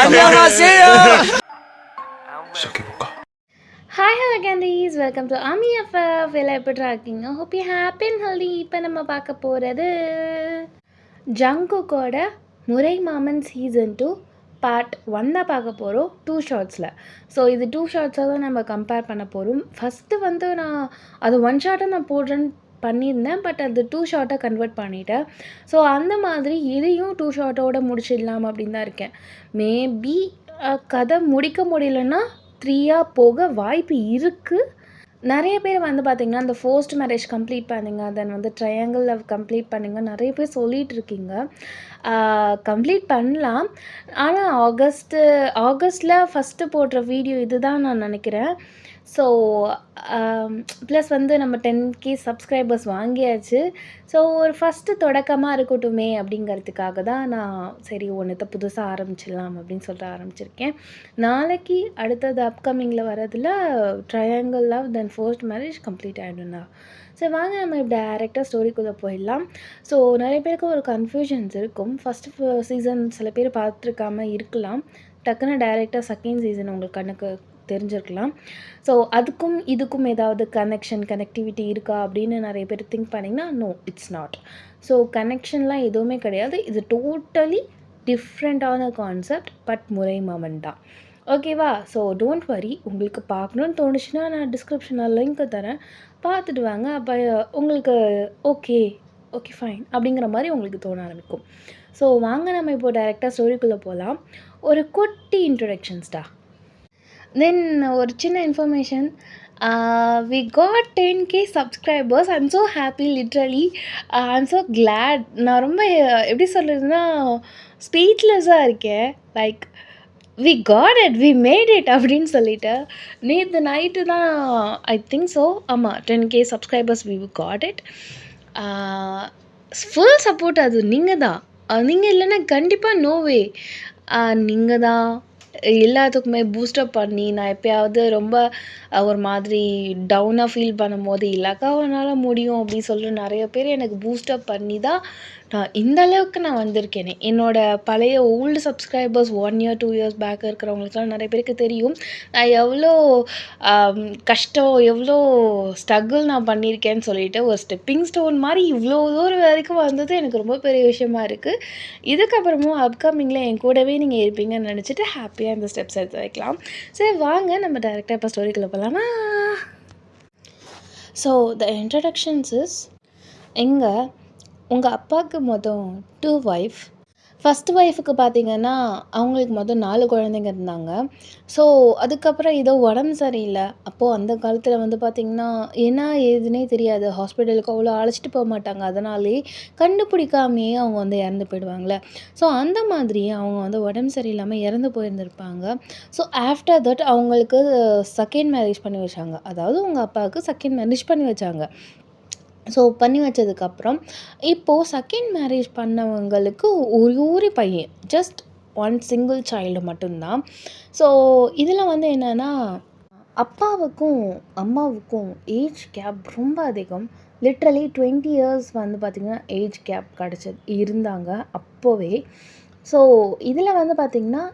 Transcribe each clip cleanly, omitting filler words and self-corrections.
안녕하세요. 시작해볼까? Hi hello candies, welcome to ஆமி FF. எல்லாம் எப்படி இருக்கீங்க? Hope you happy and healthy. இப்போ நம்ம பார்க்க போகிறது ஜங்குக்கோட முறை மாமன் சீசன் 2 பார்ட் 1 தான் பார்க்க போகிறோம் 2 ஷார்ட்ஸில். ஸோ இது 2 ஷார்ட்ஸாக தான் நம்ம கம்பேர் பண்ண போகிறோம். ஃபஸ்ட்டு வந்து நான் அது 1 ஷார்ட்டை நான் போடுறேன்னு பண்ணியிருந்தேன், பட் அது 2 ஷார்ட்டாக கன்வெர்ட் பண்ணிட்டேன். ஸோ அந்த மாதிரி இதையும் 2 ஷார்ட்டோட முடிச்சிடலாம் அப்படின்னு தான் இருக்கேன். மேபி கதை முடிக்க முடியலன்னா 3ஆக போக வாய்ப்பு இருக்குது. நிறைய பேர் வந்து பார்த்திங்கன்னா இந்த ஃபோர்ஸ்ட் மேரேஜ் கம்ப்ளீட் பண்ணிங்க, தென் வந்து ட்ரையாங்கிள் லவ் கம்ப்ளீட் பண்ணிங்க, நிறைய பேர் சொல்லிகிட்டு இருக்கீங்க. கம்ப்ளீட் பண்ணலாம், ஆனால் ஆகஸ்ட்டில் ஃபஸ்ட்டு போடுற வீடியோ இது தான் நான் நினைக்கிறேன். ஸோ ப்ளஸ் வந்து நம்ம 10K சப்ஸ்கிரைபர்ஸ் வாங்கியாச்சு. ஸோ ஒரு ஃபஸ்ட்டு தொடக்கமாக இருக்கட்டுமே அப்படிங்கிறதுக்காக தான் நான் சரி ஒன்றத்தை புதுசாக ஆரம்பிச்சிடலாம் அப்படின்னு சொல்லிட்டு ஆரம்பிச்சிருக்கேன். நாளைக்கு அடுத்தது அப்கமிங்கில் வரதில் triangle love then forced marriage complete ஆகிடும்ண்ணா. சரி வாங்க நம்ம இப்படி டேரெக்டாக ஸ்டோரிக்குள்ளே போயிடலாம். ஸோ நிறைய பேருக்கு ஒரு கன்ஃபியூஷன்ஸ் இருக்கும். ஃபஸ்ட்டு சீசன் சில பேர் பார்த்துருக்காமல் இருக்கலாம், டக்குன்னு டைரெக்டாக செகண்ட் சீசன் உங்களுக்கு கணக்கு தெரிஞ்சிருக்கலாம். ஸோ அதுக்கும் இதுக்கும் ஏதாவது கனெக்டிவிட்டி இருக்கா அப்படின்னு நிறைய பேர் திங்க் பண்ணிங்கன்னா நோ, இட்ஸ் நாட். ஸோ கனெக்ஷன்லாம் எதுவுமே கிடையாது. இது டோட்டலி டிஃப்ரெண்ட்டான கான்செப்ட், பட் முறை மாமன் தான். ஓகேவா? ஸோ டோன்ட் வரி, உங்களுக்கு பார்க்கணுன்னு தோணுச்சுன்னா நான் டிஸ்கிரிப்ஷனில் லிங்க்கு தரேன், பார்த்துட்டு வாங்க. அப்போ உங்களுக்கு ஓகே ஃபைன் அப்படிங்கிற மாதிரி உங்களுக்கு தோண ஆரம்பிக்கும். ஸோ வாங்க நம்ம இப்போ டைரெக்டாக ஸ்டோரிக்குள்ளே போகலாம். ஒரு குட்டி இன்ட்ரொடக்ஷன்ஸ்டா. தென் ஒரு சின்ன information, we got 10K subscribers. I'm so happy, literally. I'm so glad. நான் ரொம்ப எப்படி சொல்கிறதுனா ஸ்பீச்லெஸ்ஸாக இருக்கேன். Like we got it, we made it அப்படின்னு சொல்லிட்டு நேற்று நைட்டு தான் ஐ திங்க் ஸோ, ஆமாம் 10K subscribers we got it. Full support அது நீங்கள் தான். நீங்கள் இல்லைன்னா கண்டிப்பாக நோவே. நீங்கள் தான் எல்லாத்துக்குமே பூஸ்டப் பண்ணி, நான் எப்போயாவது ரொம்ப ஒரு மாதிரி டவுனாக ஃபீல் பண்ணும்போது இல்லைக்கா உன்னால் முடியும் அப்படின்னு சொல்லிட்டு நிறைய பேர் எனக்கு பூஸ்டப் பண்ணி தான் நான் இந்த அளவுக்கு நான் வந்திருக்கேனே. என்னோடய பழைய old subscribers 1 year 2 years back இருக்கிறவங்களுக்குலாம் நிறைய பேருக்கு தெரியும் நான் எவ்வளோ கஷ்டம், எவ்வளோ ஸ்ட்ரகிள் நான் பண்ணியிருக்கேன்னு சொல்லிட்டு. ஒரு ஸ்டெப்பிங் ஸ்டோன் மாதிரி இவ்வளோ தூரம் வரைக்கும் வந்தது எனக்கு ரொம்ப பெரிய விஷயமா இருக்குது. இதுக்கப்புறமும் அப்கமிங்கில் என் கூடவே நீங்கள் இருப்பீங்கன்னு நினச்சிட்டு ஹாப்பியாக இந்த ஸ்டெப்ஸ் எடுத்து வைக்கலாம். சரி வாங்க நம்ம டைரெக்டாக இப்போ ஸ்டோரிக்குள்ளே போகலாமா. ஸோ த இன்ட்ரடக்ஷன்ஸ் இஸ், உங்கள் அப்பாவுக்கு மொத்தம் 2 ஒய்ஃப். ஃபஸ்ட் ஒய்ஃபுக்கு பார்த்திங்கன்னா அவங்களுக்கு மொதல் 4 குழந்தைங்க இருந்தாங்க. ஸோ அதுக்கப்புறம் ஏதோ உடம்பு சரியில்லை. அப்போது அந்த காலத்தில் வந்து பார்த்திங்கன்னா என்ன ஏதுன்னே தெரியாது, ஹாஸ்பிட்டலுக்கு அவ்வளோ அழைச்சிட்டு போக மாட்டாங்க. அதனாலே கண்டுபிடிக்காமையே அவங்க வந்து இறந்து போயிடுவாங்களே. ஸோ அந்த மாதிரி அவங்க வந்து உடம்பு சரியில்லாமல் இறந்து போயிருந்திருப்பாங்க. ஸோ ஆஃப்டர் தட் அவங்களுக்கு செகண்ட் மேரேஜ் பண்ணி வச்சாங்க. அதாவது உங்கள் அப்பாவுக்கு செகண்ட் மேரேஜ் பண்ணி வச்சாங்க. ஸோ பண்ணி வச்சதுக்கப்புறம் இப்போது செகண்ட் மேரேஜ் பண்ணவங்களுக்கு ஒரு பையன், ஜஸ்ட் 1 சிங்கிள் சைல்டு மட்டும்தான். ஸோ இதில் வந்து என்னென்னா அப்பாவுக்கும் அம்மாவுக்கும் ஏஜ் கேப் ரொம்ப அதிகம். லிட்ரலி 20 இயர்ஸ் வந்து பார்த்திங்கன்னா ஏஜ் கேப் இருந்தாங்க அப்போவே. ஸோ இதில் வந்து பார்த்திங்கன்னா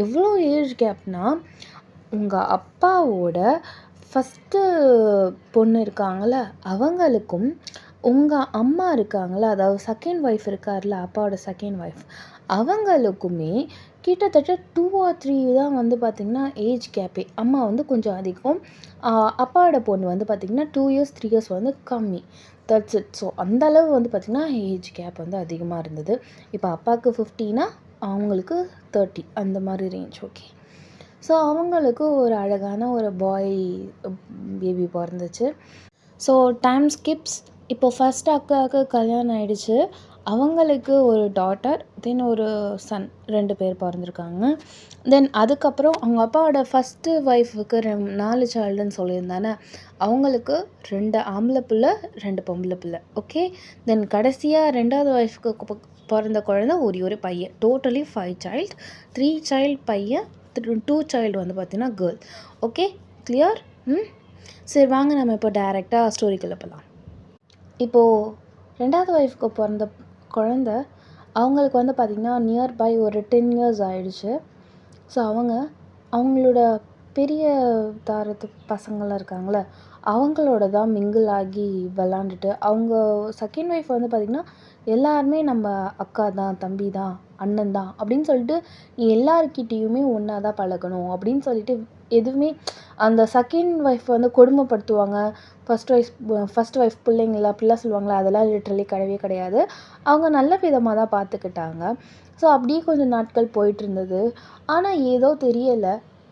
எவ்வளோ ஏஜ் கேப்னால், உங்கள் அப்பாவோட ஃபஸ்ட்டு பொண்ணு இருக்காங்கள அவங்களுக்கும் உங்கள் அம்மா இருக்காங்கள, அதாவது செகண்ட் ஒய்ஃப் இருக்கார்ல அப்பாவோட செகண்ட் ஒய்ஃப், அவங்களுக்குமே கிட்டத்தட்ட 2 or 3 தான் வந்து பார்த்திங்கன்னா ஏஜ் கேப்பே. அம்மா வந்து கொஞ்சம் அதிகம், அப்பாவோட பொண்ணு வந்து பார்த்திங்கன்னா 2 இயர்ஸ் 3 இயர்ஸ் வந்து கம்மி. That's it. ஸோ அந்தளவு வந்து பார்த்திங்கன்னா ஏஜ் கேப் வந்து அதிகமாக இருந்தது. இப்போ அப்பாவுக்கு 50னா அவங்களுக்கு 30 அந்த மாதிரி ரேஞ்ச். ஓகே. ஸோ அவங்களுக்கு ஒரு அழகான ஒரு பாய் பேபி பிறந்துச்சு. So time skips. இப்போ ஃபஸ்ட் அக்காவுக்கு கல்யாணம் ஆகிடுச்சு. அவங்களுக்கு ஒரு டாட்டர், தென் ஒரு சன், 2 பேர் பிறந்திருக்காங்க. தென் அதுக்கப்புறம் அவங்க அப்பாவோட ஃபஸ்ட்டு ஒய்ஃபுக்கு 4 சைல்டுன்னு சொல்லியிருந்தானே, அவங்களுக்கு 2 ஆம்பளை பிள்ளை 2 பொம்பளை பிள்ளை. ஓகே. தென் கடைசியாக 2வது ஒய்ஃபுக்கு பிறந்த குழந்தை ஒரு பையன். டோட்டலி 5 சைல்டு, 3 சைல்டு பையன், 2 சைல்டு வந்து பார்த்திங்கன்னா கேர்ள். Okay, clear? சரி வாங்க நம்ம இப்போ டைரெக்டாக ஸ்டோரிக்குள்ளே போகலாம். இப்போது 2வது ஒய்ஃபுக்கு பிறந்த குழந்த அவங்களுக்கு வந்து பார்த்திங்கன்னா நியர்பை ஒரு 10 இயர்ஸ் ஆயிடுச்சு. ஸோ அவங்களோட பெரிய தாரத்து பசங்கள்லாம் இருக்காங்கள்ல, அவங்களோட தான் மிங்கிள் ஆகி விளாண்டுட்டு, அவங்க செகண்ட் ஒய்ஃப் வந்து பார்த்திங்கன்னா, எல்லாருமே நம்ம அக்கா தான், தம்பி தான், அண்ணன் தான் அப்படின்னு சொல்லிட்டு எல்லார்கிட்டேயுமே ஒண்ணா தான் பழகணும் அப்படின்னு சொல்லிட்டு எதுவுமே அந்த செகண்ட் ஒய்ஃப் வந்து கொடுமைப்படுத்துவாங்க. ஃபர்ஸ்ட் ஒய்ஃப் பிள்ளைங்கள அப்படிலாம் சொல்லுவாங்கள்ல, அதெல்லாம் லிட்ரலி கிடையவே கிடையாது. அவங்க நல்ல விதமா தான் பார்த்துக்கிட்டாங்க. ஸோ அப்படியே கொஞ்சம் நாட்கள் போயிட்டுருந்தது. ஆனா ஏதோ தெரியல,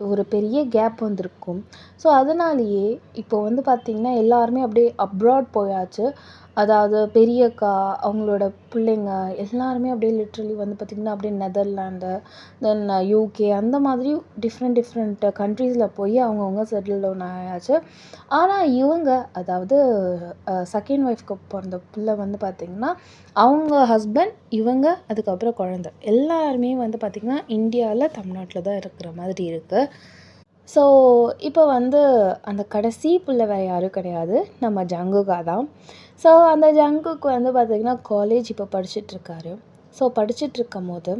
ஒரு பெரிய கேப் வந்திருக்கும். ஸோ அதனாலேயே இப்போ வந்து பார்த்திங்கன்னா, எல்லாருமே அப்படியே அப்ராட் போயாச்சு. அதாவது பெரிய அக்கா, அவங்களோட பிள்ளைங்க எல்லாருமே அப்படியே லிட்ரலி வந்து பார்த்திங்கன்னா, அப்படியே நெதர்லாண்டு, தென் யூகே அந்த மாதிரி டிஃப்ரெண்ட் கண்ட்ரீஸில் போய் அவங்கவுங்க செட்டில் டவுன் ஆயாச்சு. ஆனால் இவங்க அதாவது செகண்ட் ஒய்ஃப்க்கு பிறந்த பிள்ளை வந்து பார்த்திங்கன்னா, அவங்க ஹஸ்பண்ட், இவங்க, அதுக்கப்புறம் குழந்த எல்லாருமே வந்து பார்த்திங்கன்னா, இந்தியாவில் தமிழ்நாட்டில் தான் இருக்கிற மாதிரி இருக்குது. ஸோ இப்போ வந்து அந்த கடைசி பிள்ளை வேறு யாரும் கிடையாது, நம்ம ஜங்குகா தான். ஸோ அந்த ஜங்குக்கு வந்து பார்த்திங்கன்னா காலேஜ் இப்போ படிச்சிட்ருக்காரு. ஸோ படிச்சிட்ருக்கும்போது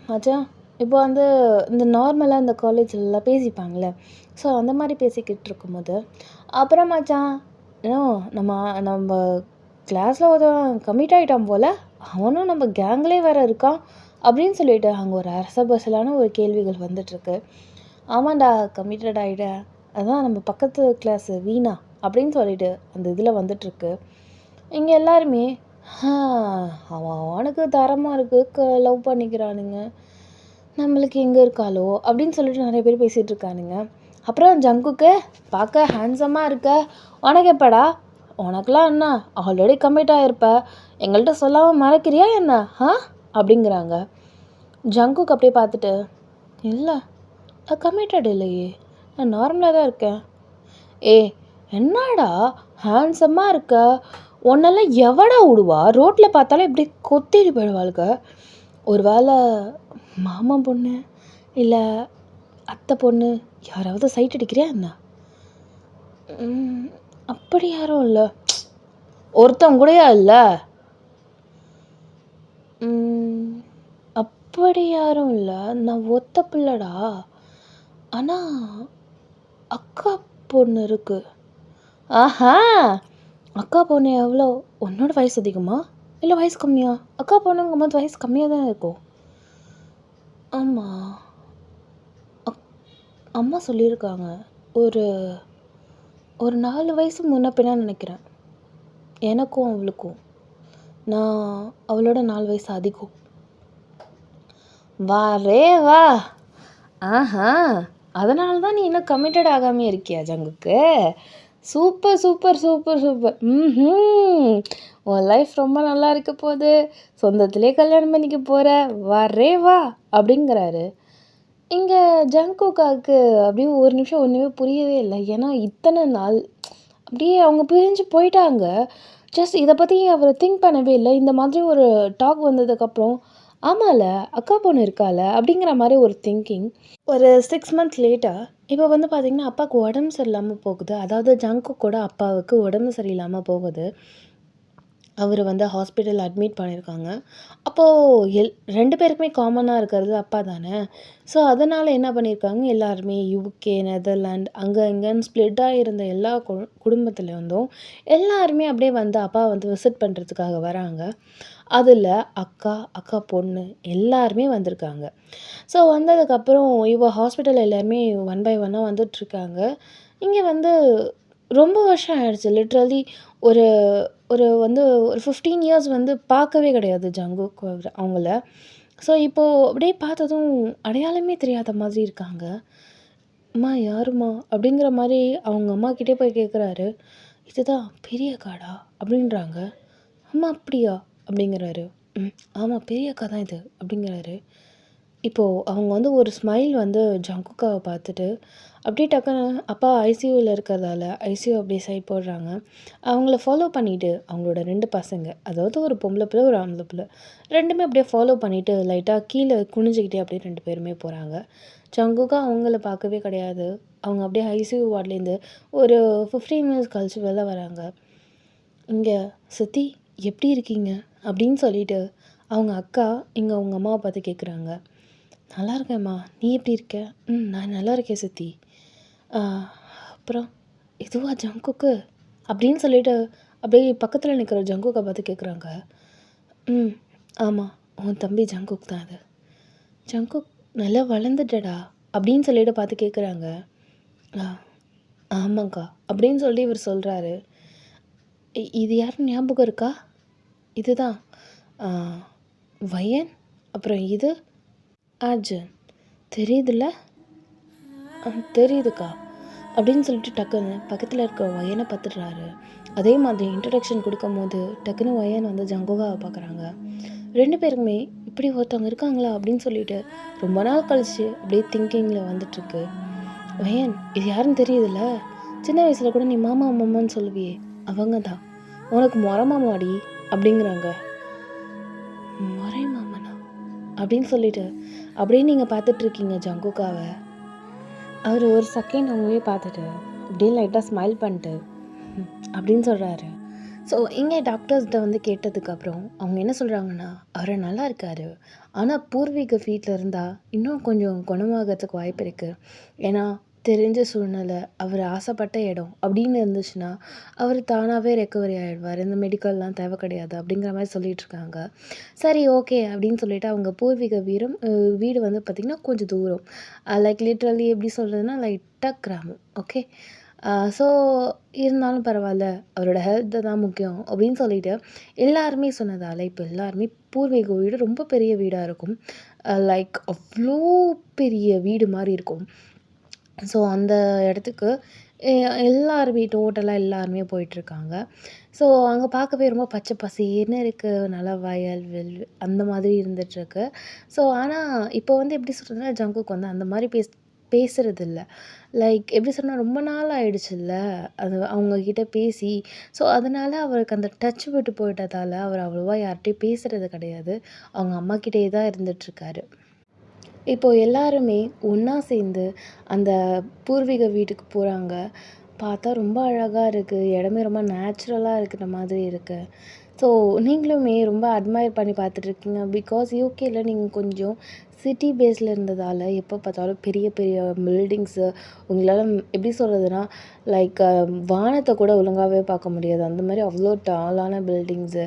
மச்சான் இப்போ வந்து இந்த நார்மலாக இந்த காலேஜ்லலாம் பேசிப்பாங்கள்ல, ஸோ அந்த மாதிரி பேசிக்கிட்டு இருக்கும்போது, அப்புறம் மச்சான் நம்ம நம்ம கிளாஸில் ஒருத்தன் கமிட் ஆகிட்டான் போல், அவனும் நம்ம கேங்லேயே வேறு இருக்கான் அப்படின்னு சொல்லிட்டு அங்கே ஒரு அரசபசலான ஒரு கேள்விகள் வந்துட்டுருக்கு. ஆமாண்டா கமிட்டட் ஆகிட்டேன், அதான் நம்ம பக்கத்து கிளாஸு வீணா அப்படின்னு சொல்லிட்டு அந்த இதில் வந்துட்டுருக்கு. இங்கே எல்லாருமே அவனுக்கு தரமாக இருக்குது, லவ் பண்ணிக்கிறானுங்க, நம்மளுக்கு எங்கே இருக்காளோ அப்படின்னு சொல்லிட்டு நிறைய பேர் பேசிகிட்டு இருக்கானுங்க. அப்புறம் ஜங்குக்கு பார்க்க ஹேண்ட்ஸமாக இருக்க, உனக்கு எப்படா, உனக்குலாம் என்ன ஆல்ரெடி கமிட் ஆகிருப்ப, எங்கள்கிட்ட சொல்லாமல் மறக்கிறியா என்ன அப்படிங்கிறாங்க. ஜங்குக்கு அப்படியே பார்த்துட்டு, இல்லை கமிட்டட் இல்லையே, நான் நார்மலாக தான் இருக்கேன். என்னடா ஹேண்ட்ஸமாக இருக்க, உன்னெல்லாம் எவடா விடுவா, ரோட்டில் பார்த்தாலே இப்படி கொத்திட்டு போயிடுவாளுங்க. ஒரு வேளை மாமன் பொண்ணு இல்லை அத்தை பொண்ணு யாராவது சைட் அடிக்கிறியா என்ன? அப்படி யாரும் இல்லை, ஒருத்தவங்க கூடயா இல்லை? அப்படி யாரும் இல்லை, நான் ஒத்த பிள்ளடா. ஆனால் அக்கா பொண்ணு இருக்குது. அக்கா பொண்ணு எவ்வளோ, உன்னோட வயசு அதிகமா இல்லை வயசு கம்மியா? அக்கா பொண்ணுங்கும்போது வயசு கம்மியாக தானே இருக்கும். ஆமாம், அம்மா சொல்லியிருக்காங்க, ஒரு ஒரு 4 வயசு முன்ன பின்னா நினைக்கிறேன், எனக்கும் அவளுக்கும். நான் அவளோட 4 வயசு அதிகம். வாரே வா. அதனால தான் நீ இன்னும் கமிட்டட் ஆகாமே இருக்கியா ஜங்குக்கு? Super super super super. உன் லைஃப் ரொம்ப நல்லா இருக்க போகுது, சொந்தத்திலே கல்யாணம் பண்ணிக்க போகிற, வரே வா அப்படிங்கிறாரு. இங்கே ஜங்குக்காவுக்கு அப்படியே ஒரு நிமிஷம் ஒன்றுமே புரியவே இல்லை. ஏன்னா இத்தனை நாள் அப்படியே அவங்க பிரிஞ்சு போயிட்டாங்க. ஜஸ்ட் இதை பற்றி அவர் திங்க் பண்ணவே இல்லை. இந்த மாதிரி ஒரு டாக் வந்ததுக்கப்புறம், ஆமாம்ல அக்கா பொண்ணு இருக்கால அப்படிங்கிற மாதிரி ஒரு திங்கிங். ஒரு 6 மந்த்ஸ் லேட்டாக இப்போ வந்து பார்த்திங்கன்னா அப்பாவுக்கு உடம்பு சரியில்லாமல் போகுது. அதாவது ஜங்குக்கோட அப்பாவுக்கு உடம்பு சரியில்லாமல் போகுது. அவர் வந்து ஹாஸ்பிட்டல் அட்மிட் பண்ணியிருக்காங்க. அப்போது 2 பேருக்குமே காமனாக இருக்கிறது அப்பா தானே. ஸோ அதனால் என்ன பண்ணியிருக்காங்க, எல்லாருமே யூகே, நெதர்லாண்ட் அங்கே இங்கேன்னு ஸ்ப்ளிட்டாக இருந்த எல்லா குடும்பத்துலேருந்தும் எல்லாருமே அப்படியே வந்து அப்பா வந்து விசிட் பண்ணுறதுக்காக வராங்க. அதில் அக்கா பொண்ணு எல்லாருமே வந்திருக்காங்க. ஸோ வந்ததுக்கப்புறம் இவ ஹாஸ்பிட்டல் எல்லாருமே 1 பை 1 வந்துட்டுருக்காங்க. இங்கே வந்து ரொம்ப வருஷம் ஆயிடுச்சு. லிட்ரலி ஒரு ஒரு வந்து ஒரு 15 இயர்ஸ் வந்து பார்க்கவே கிடையாது ஜங்குக் அவங்கள. ஸோ இப்போது அப்படியே பார்த்ததும் அடையாளமே தெரியாத மாதிரி இருக்காங்க. அம்மா யாரும்மா அப்படிங்கிற மாதிரி அவங்க அம்மாக்கிட்டே போய் கேட்குறாரு. இதுதான் பெரிய அக்காடா அப்படின்றாங்க. அம்மா அப்படியா அப்படிங்கிறாரு. ஆமாம் பெரிய அக்கா தான் இது அப்படிங்கிறாரு. இப்போது அவங்க வந்து ஒரு ஸ்மைல் வந்து ஜங்குக்காவை பார்த்துட்டு அப்படியே டக்குன்னு அப்பா ஐசியூவில் இருக்கிறதால ஐசியூ அப்படியே சைட் போடுறாங்க. அவங்கள ஃபாலோ பண்ணிவிட்டு அவங்களோட 2 பசங்க, அதாவது ஒரு பொம்பளை பிள்ளை ஒரு ஆம்பளை பிள்ளை, 2மே அப்படியே ஃபாலோ பண்ணிவிட்டு லைட்டாக கீழே குனிஞ்சிக்கிட்டே அப்படியே 2 பேருமே போகிறாங்க. ஜங்குக்கா அவங்கள பார்க்கவே கிடையாது. அவங்க அப்படியே ஐசியூ வார்ட்லேருந்து ஒரு 15 மினிட்ஸ் கழிச்சு வெளில வராங்க. இங்கே சித்தி எப்படி இருக்கீங்க அப்படின்னு சொல்லிட்டு அவங்க அக்கா இங்கே அவங்க அம்மாவை பார்த்து கேட்குறாங்க. நல்லா இருக்கேம்மா, நீ எப்படி இருக்க? நான் நல்லா இருக்கேன் சித்தி. "ஆ, அப்புறம் இதுவா ஜங்குக்கு?" அப்படின்னு சொல்லிட்டு அப்படியே பக்கத்தில் நிற்கிற ஜங்குக்கை பார்த்து கேட்குறாங்க. ம் ஆமாம், உன் தம்பி ஜங்குக் தான் அது. ஜங்குக் நல்லா வளர்ந்துட்டடா அப்படின்னு சொல்லிட்டு பார்த்து கேட்குறாங்க. ஆ ஆமாங்க்கா அப்படின்னு சொல்லி இவர் சொல்கிறாரு. இது யாருன்னு ஞாபகம் இருக்கா? இதுதான் ஆ, வயன். அப்புறம் இது அர்ஜுன். தெரியுதுல்ல? தெரியுதுக்கா அப்படின்னு சொல்லிட்டு டக்குன்னு பக்கத்தில் இருக்க வயனை பார்த்துடுறாரு. அதே மாதிரி இன்ட்ரடக்ஷன் கொடுக்கும்போது டக்குன்னு வயன் வந்து ஜங்குகாவை பார்க்குறாங்க. 2 பேருக்குமே இப்படி ஒருத்தவங்க இருக்காங்களா அப்படின்னு சொல்லிட்டு ரொம்ப நாள் கழிச்சு அப்படியே திங்கிங்கில் வந்துட்டுருக்கு. வயன், இது யாருன்னு தெரியுதுல்ல? சின்ன வயசில் கூட நீ மாமா மாமான்னு சொல்லுவியே, அவங்க தான். உனக்கு மொற மாமாடி அப்படிங்கிறாங்க. மொறை மாமனா அப்படின்னு சொல்லிட்டு அப்படியே நீங்கள் பார்த்துட்ருக்கீங்க ஜங்குகாவை. அவர் ஒரு செகண்ட் அவங்களே பார்த்துட்டு அப்படியே லைட்டாக ஸ்மைல் பண்ணிட்டு அப்படின்னு சொல்கிறாரு. ஸோ இங்கே டாக்டர்ஸ்கிட்ட வந்து கேட்டதுக்கப்புறம் அவங்க என்ன சொல்கிறாங்கன்னா, அவர் நல்லா இருக்கார், ஆனால் பூர்வீக வீட்டில் இருந்தால் இன்னும் கொஞ்சம் குணமாகறதுக்கு வாய்ப்பு இருக்குது. ஏன்னா தெரிஞ்ச சூழ்நிலை, அவர் ஆசைப்பட்ட இடம் அப்படின்னு இருந்துச்சுன்னா அவர் தானாகவே ரெக்கவரி ஆகிடுவார், இந்த மெடிக்கல்லாம் தேவை கிடையாது அப்படிங்கிற மாதிரி சொல்லிகிட்ருக்காங்க. சரி ஓகே அப்படின்னு சொல்லிட்டு அவங்க பூர்வீக வீடு வந்து பார்த்திங்கன்னா கொஞ்சம் தூரம், லைக் லிட்ரலி எப்படி சொல்கிறதுனா லைட்டாக கிராமம். ஓகே, ஸோ இருந்தாலும் பரவாயில்ல, அவரோட ஹெல்த்து தான் முக்கியம் அப்படின்னு சொல்லிட்டு எல்லாருமே சொன்னதால் இப்போ எல்லாருமே பூர்வீக வீடு ரொம்ப பெரிய வீடாக இருக்கும். லைக் அவ்வளோ பெரிய வீடு மாதிரி இருக்கும். ஸோ அந்த இடத்துக்கு எ எல்லாருமே டோட்டலாக எல்லாருமே போயிட்டுருக்காங்க. ஸோ அங்கே பார்க்கவே ரொம்ப பச்சை பசேல்னு இருக்குது. நல்லா வயல், அந்த மாதிரி இருந்துகிட்ருக்கு. ஸோ ஆனால் இப்போ வந்து எப்படி சொல்கிறதுனா ஜங்குக்கு வந்து அந்த மாதிரி பேசுறதில்ல. லைக் எப்படி சொன்னா ரொம்ப நாள் ஆயிடுச்சுல்ல அது அவங்கக்கிட்ட பேசி. ஸோ அதனால் அவருக்கு அந்த டச் விட்டு போயிட்டதால் அவர் அவ்வளோவா யார்கிட்டயும் பேசுகிறது கிடையாது. அவங்க அம்மாக்கிட்டேயே தான் இருந்துகிட்ருக்காரு. இப்போ எல்லாருமே ஒன்றா சேர்ந்து அந்த பூர்வீக வீட்டுக்கு போகிறாங்க. பார்த்தா ரொம்ப அழகா இருக்குது. இடமே ரொம்ப நேச்சுரலாக இருக்கிற மாதிரி இருக்கு. ஸோ நீங்களுமே ரொம்ப அட்மையர் பண்ணி பார்த்துட்ருக்கீங்க. பிகாஸ் யூகேல நீங்கள் கொஞ்சம் சிட்டி பேஸில் இருந்ததால் எப்போ பார்த்தாலும் பெரிய பெரிய பில்டிங்ஸு உங்களால் எப்படி சொல்கிறதுனா லைக் வானத்தை கூட ஒழுங்காகவே பார்க்க முடியாது. அந்த மாதிரி அவ்வளோ டாலான பில்டிங்ஸு,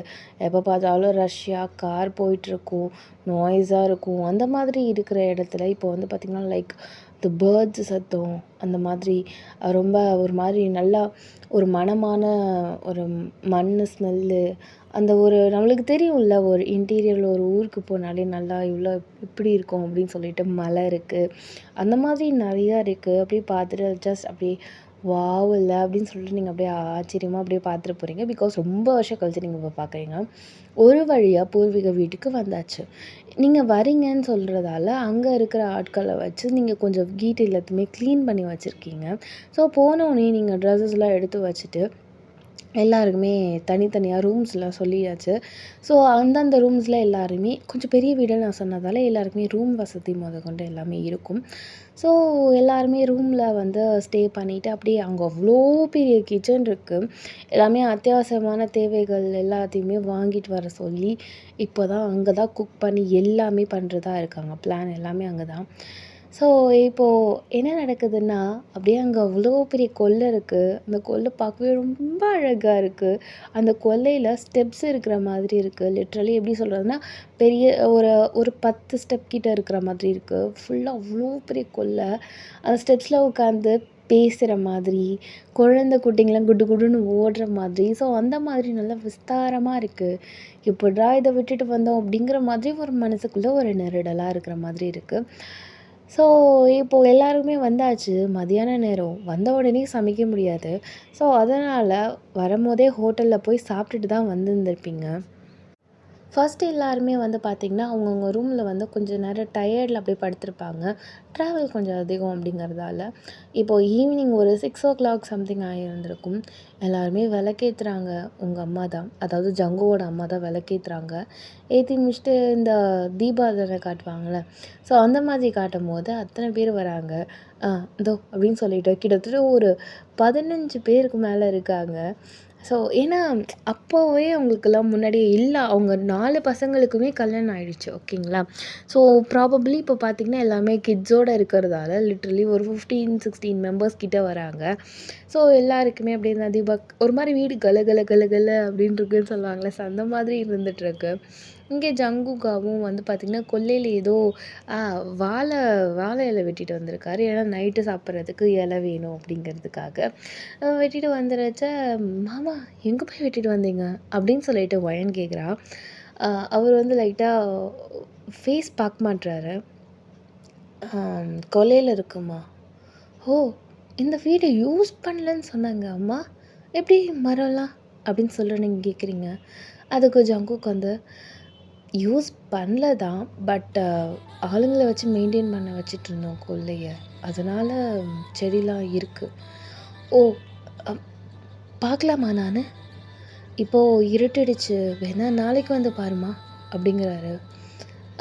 எப்போ பார்த்தாலும் ரஷ்ஷாக கார் போயிட்டுருக்கும், நாய்ஸாக இருக்கும். அந்த மாதிரி இருக்கிற இடத்துல இப்போ வந்து பார்த்திங்கன்னா லைக் இந்த பேர்ட்ஸு சத்தம் அந்த மாதிரி ரொம்ப ஒரு மாதிரி நல்லா ஒரு மணமான ஒரு மண் ஸ்மெல்லு, அந்த ஒரு நம்மளுக்கு தெரியும்ல ஒரு இன்டீரியரில் ஒரு ஊருக்கு போனாலே நல்லா இவ்வளோ இப்படி இருக்கும் அப்படின்னு சொல்லிட்டு மலை இருக்குது. அந்த மாதிரி நிறையா இருக்குது. அப்படியே பார்த்துட்டு ஜஸ்ட் அப்படியே வாவ் இல்ல அப்படின்னு சொல்லிட்டு நீங்கள் அப்படியே ஆச்சரியமாக அப்படியே பார்த்துட்டு போகிறீங்க. பிகாஸ் ரொம்ப வருஷம் கழிச்சு நீங்கள் இப்போ பார்க்குறீங்க. ஒரு வழியாக பூர்வீக வீட்டுக்கு வந்தாச்சு. நீங்கள் வரீங்கன்னு சொல்கிறதால அங்கே இருக்கிற ஆட்களை வச்சு நீங்கள் கொஞ்சம் வீட்டு எல்லாத்தையுமே க்ளீன் பண்ணி வச்சுருக்கீங்க. ஸோ போனோடனே நீங்கள் ட்ரெஸ்ஸஸ்லாம் எடுத்து வச்சுட்டு எல்லாருக்குமே தனித்தனியாக ரூம்ஸ்லாம் சொல்லியாச்சு. ஸோ அந்தந்த ரூம்ஸில் எல்லாருமே கொஞ்சம் பெரிய வீடுன்னு நான் சொன்னதால் எல்லாருக்குமே ரூம் வசதி முதற்கொண்டு எல்லாமே இருக்கும். ஸோ எல்லாருமே ரூமில் வந்து ஸ்டே பண்ணிவிட்டு அப்படியே அங்கே அவ்வளோ பெரிய கிச்சன் இருக்குது. எல்லாமே அத்தியாவசியமான தேவைகள் எல்லாத்தையுமே வாங்கிட்டு வர சொல்லி இப்போ தான் அங்கே தான் குக் பண்ணி எல்லாமே பண்ணுறதா இருக்காங்க. பிளான் எல்லாமே அங்கே தான். ஸோ இப்போது என்ன நடக்குதுன்னா, அப்படியே அங்கே அவ்வளோ பெரிய கொல்லை இருக்குது. அந்த கொல்லை பார்க்கவே ரொம்ப அழகா இருக்குது. அந்த கொல்லையில் ஸ்டெப்ஸ் இருக்கிற மாதிரி இருக்குது. லிட்ரலி எப்படி சொல்கிறதுனா, பெரிய ஒரு ஒரு 10 ஸ்டெப் கிட்ட இருக்கிற மாதிரி இருக்குது. ஃபுல்லாக அவ்வளோ பெரிய கொல்லை. அந்த ஸ்டெப்ஸில் உட்காந்து பேசுகிற மாதிரி, குழந்தை குட்டிங்கலாம் குடு குடுன்னு ஓடுற மாதிரி. ஸோ அந்த மாதிரி நல்லா விஸ்தாரமாக இருக்குது. எப்புட்றா இதை விட்டுட்டு வந்தோம் அப்படிங்கிற மாதிரி ஒரு மனசுக்குள்ளே ஒரு நெருடலாக இருக்கிற மாதிரி இருக்குது. ஸோ இப்போது எல்லாருமே வந்தாச்சு. மதியான நேரம். வந்த உடனே சமைக்க முடியாது. ஸோ அதனால் வரும்போதே ஹோட்டலில் போய் சாப்பிட்டுட்டு தான் வந்திருந்திருப்பீங்க. ஃபர்ஸ்ட்டு எல்லாருமே வந்து பார்த்திங்கன்னா, அவங்கவுங்க ரூமில் வந்து கொஞ்சம் நேரம் டயர்டில் அப்படியே படுத்திருப்பாங்க. ட்ராவல் கொஞ்சம் அதிகம் அப்படிங்கிறதால. இப்போது ஈவினிங் ஒரு 6:00 சம்திங் ஆகியிருந்திருக்கும். எல்லாருமே விளக்கேத்துறாங்க. உங்கள் அம்மா தான், அதாவது ஜங்குவோட அம்மா தான் விளக்கேத்துறாங்க. ஏற்றி முடிச்சுட்டு இந்த தீபாராதனை காட்டுவாங்கள்ல, ஸோ அந்த மாதிரி காட்டும்போது அத்தனை பேர் வராங்க. இதோ அப்படின்னு சொல்லிட்டு கிட்டத்தட்ட ஒரு 15 பேருக்கு மேலே இருக்காங்க. ஸோ ஏன்னா அப்போவே அவங்களுக்கெல்லாம் முன்னாடியே இல்ல. அவங்க 4 பசங்களுக்குமே கல்யாணம் ஆயிடுச்சு. ஓகேங்களா? ஸோ ப்ராபப்ளி இப்போ பார்த்தீங்கன்னா, எல்லாமே கிட்ஸோட இருக்கிறதால லிட்டரலி ஒரு 15, 16 மெம்பர்ஸ் கிட்ட வராங்க. ஸோ எல்லாருக்குமே அப்படியே நதிபக் ஒரு மாரி வீடு கல கல கல கல அப்படின்னு இருக்குன்னு சொல்லுவாங்கல்ல. ஸோ அந்த மாதிரி இருந்துட்டுருக்கு. இங்கே ஜங்குகாவும் வந்து பார்த்திங்கன்னா, கொல்லையில ஏதோ ஆ வாழை வாழை இலை வெட்டிட்டு வந்திருக்காரு. ஏன்னா நைட்டு சாப்பிட்றதுக்கு இலை வேணும் அப்படிங்கிறதுக்காக. வெட்டிட்டு வந்துறச்ச, "மாமா எங்கே போய் வெட்டிட்டு வந்தீங்க?" அப்படின்னு சொல்லிட்டு ஒயன் கேட்குறா. அவர் வந்து லைட்டா ஃபேஸ் பார்க்க மாட்றாரு. "கொல்லையில இருக்குமா." "ஓ! இந்த வீடு யூஸ் பண்ணலன்னு சொன்னாங்க அம்மா. எப்படி மரம்லாம்?" அப்படின்னு சொல்லி நீங்க கேட்குறீங்க. அதுக்கு ஜங்குக் வந்து, "யூஸ் பண்ணல தான். பட் ஆளுங்கள வச்சு மெயின்டெயின் பண்ண வச்சுட்ருந்தோம் கொல்லைய. அதனால செடிலாம் இருக்கு." "ஓ! அப் பார்க்கலாமா நானு? இப்போ இருட்டிடுச்சு. வேணா நாளைக்கு வந்து பாரும்மா." அப்படிங்கிறாரு.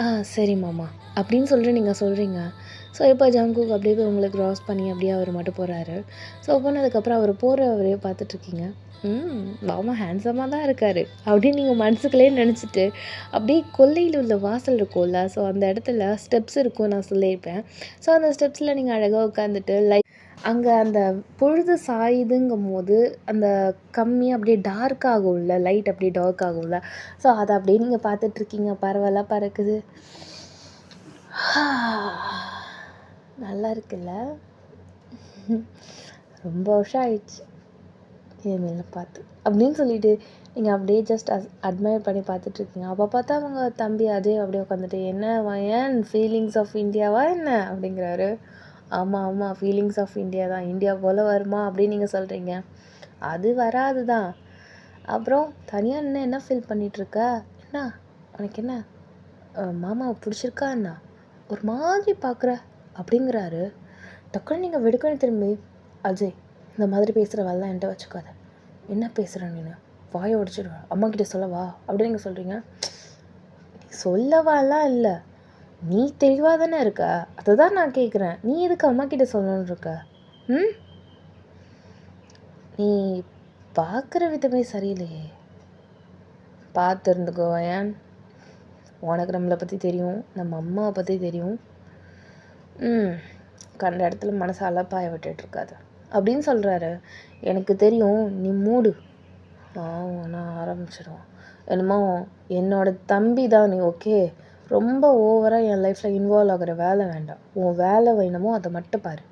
"ஆ சரி மாமா." அப்படின்னு சொல்லிட்டு நீங்க சொல்றீங்க. ஸோ இப்போ ஜங்குக் அப்படியே போய் உங்கள கிராஸ் பண்ணி அப்படியே அவர் மட்டும் போறாரு. ஸோ போனதுக்கப்புறம் அவர் போறவரையே பார்த்துட்ருக்கீங்க. மாமா ஹேண்ட்ஸமா தான் இருக்காரு அப்படின்னு நீங்க மனசுக்குள்ளேயே நெனச்சுட்டு, அப்படியே கொல்லையில உள்ள வாசல் இருக்கும்ல, ஸோ அந்த இடத்துல ஸ்டெப்ஸ் இருக்கும் நான் சொல்லியிருப்பேன். ஸோ அந்த ஸ்டெப்ஸில நீங்க அழகா உட்காந்துட்டு அங்க அந்த பொழுது சாயுதுங்கும்போது, அந்த கம்மியா அப்படியே டார்க் ஆகும்ல, லைட் அப்படியே டார்க் ஆகும்ல. ஸோ அத அப்படியே நீங்க பார்த்துட்ருக்கீங்க. பறவைலாம் பறக்குது. நல்லா இருக்குல்ல? ரொம்ப வருஷம் ஆயிடுச்சு இனிமேல பார்த்து. அப்படின்னு சொல்லிட்டு நீங்க அப்படியே ஜஸ்ட் அட்மையர் பண்ணி பார்த்துட்ருக்கீங்க. அப்போ பார்த்தா அவங்க தம்பி அஜய் அப்படியே உட்காந்துட்டு, "என்ன வயன் ஃபீலிங்ஸ் ஆஃப் இந்தியாவா என்ன?" அப்படிங்கிறாரு. "ஆமா, ஆமா. ஃபீலிங்ஸ் ஆஃப் இந்தியா தான். இந்தியா போல வருமா?" அப்படின்னு நீங்க சொல்றீங்க. அது வராது தான். அப்புறம் தனியா நின்னு என்ன ஃபீல் பண்ணிட்டுருக்க? என்ன? உனக்கு என்ன மாமாவ பிடிச்சிருக்கா என்ன? ஒரு மாதிரி பார்க்குற அப்படிங்கிறாரு. டக்குன்னு நீங்க வெடுக்குன்னு திரும்பி, "அஜய் இந்த மாதிரி பேசுகிற வேலைலாம் என்கிட்ட வச்சுக்காத. என்ன பேசுகிற நீனு? வாயை உடைச்சிடுவேன். அம்மாக்கிட்ட சொல்லவா?" அப்படின்னு நீங்க சொல்கிறீங்க. "நீ சொல்லவாலாம் இல்லை. நீ தெளிவாக தானே இருக்க. அதை தான் நான் கேட்குறேன். நீ எதுக்கு அம்மாக்கிட்ட சொல்லணும்னு இருக்க? ம் நீ பார்க்குற விதமே சரியில்லையே." "பார்த்து இருந்துக்கோ ஏன்? உனக்கு நம்மளை பற்றி தெரியும். நம்ம அம்மாவை பற்றி தெரியும். கண்ட இடத்துல மனசை அலப்பாய விட்டுட்ருக்காத." அப்படின்னு சொல்கிறாரு. "எனக்கு தெரியும். நீ மூடு." நான் ஆரம்பிச்சிடுவான். என்னமோ என்னோட தம்பி தான் நீ. ஓகே, ரொம்ப ஓவராக என் லைஃப்பில் இன்வால்வ் ஆகிற வேலை வேண்டாம். உன் வேலை வேணுமோ அதை மட்டும் பாரு.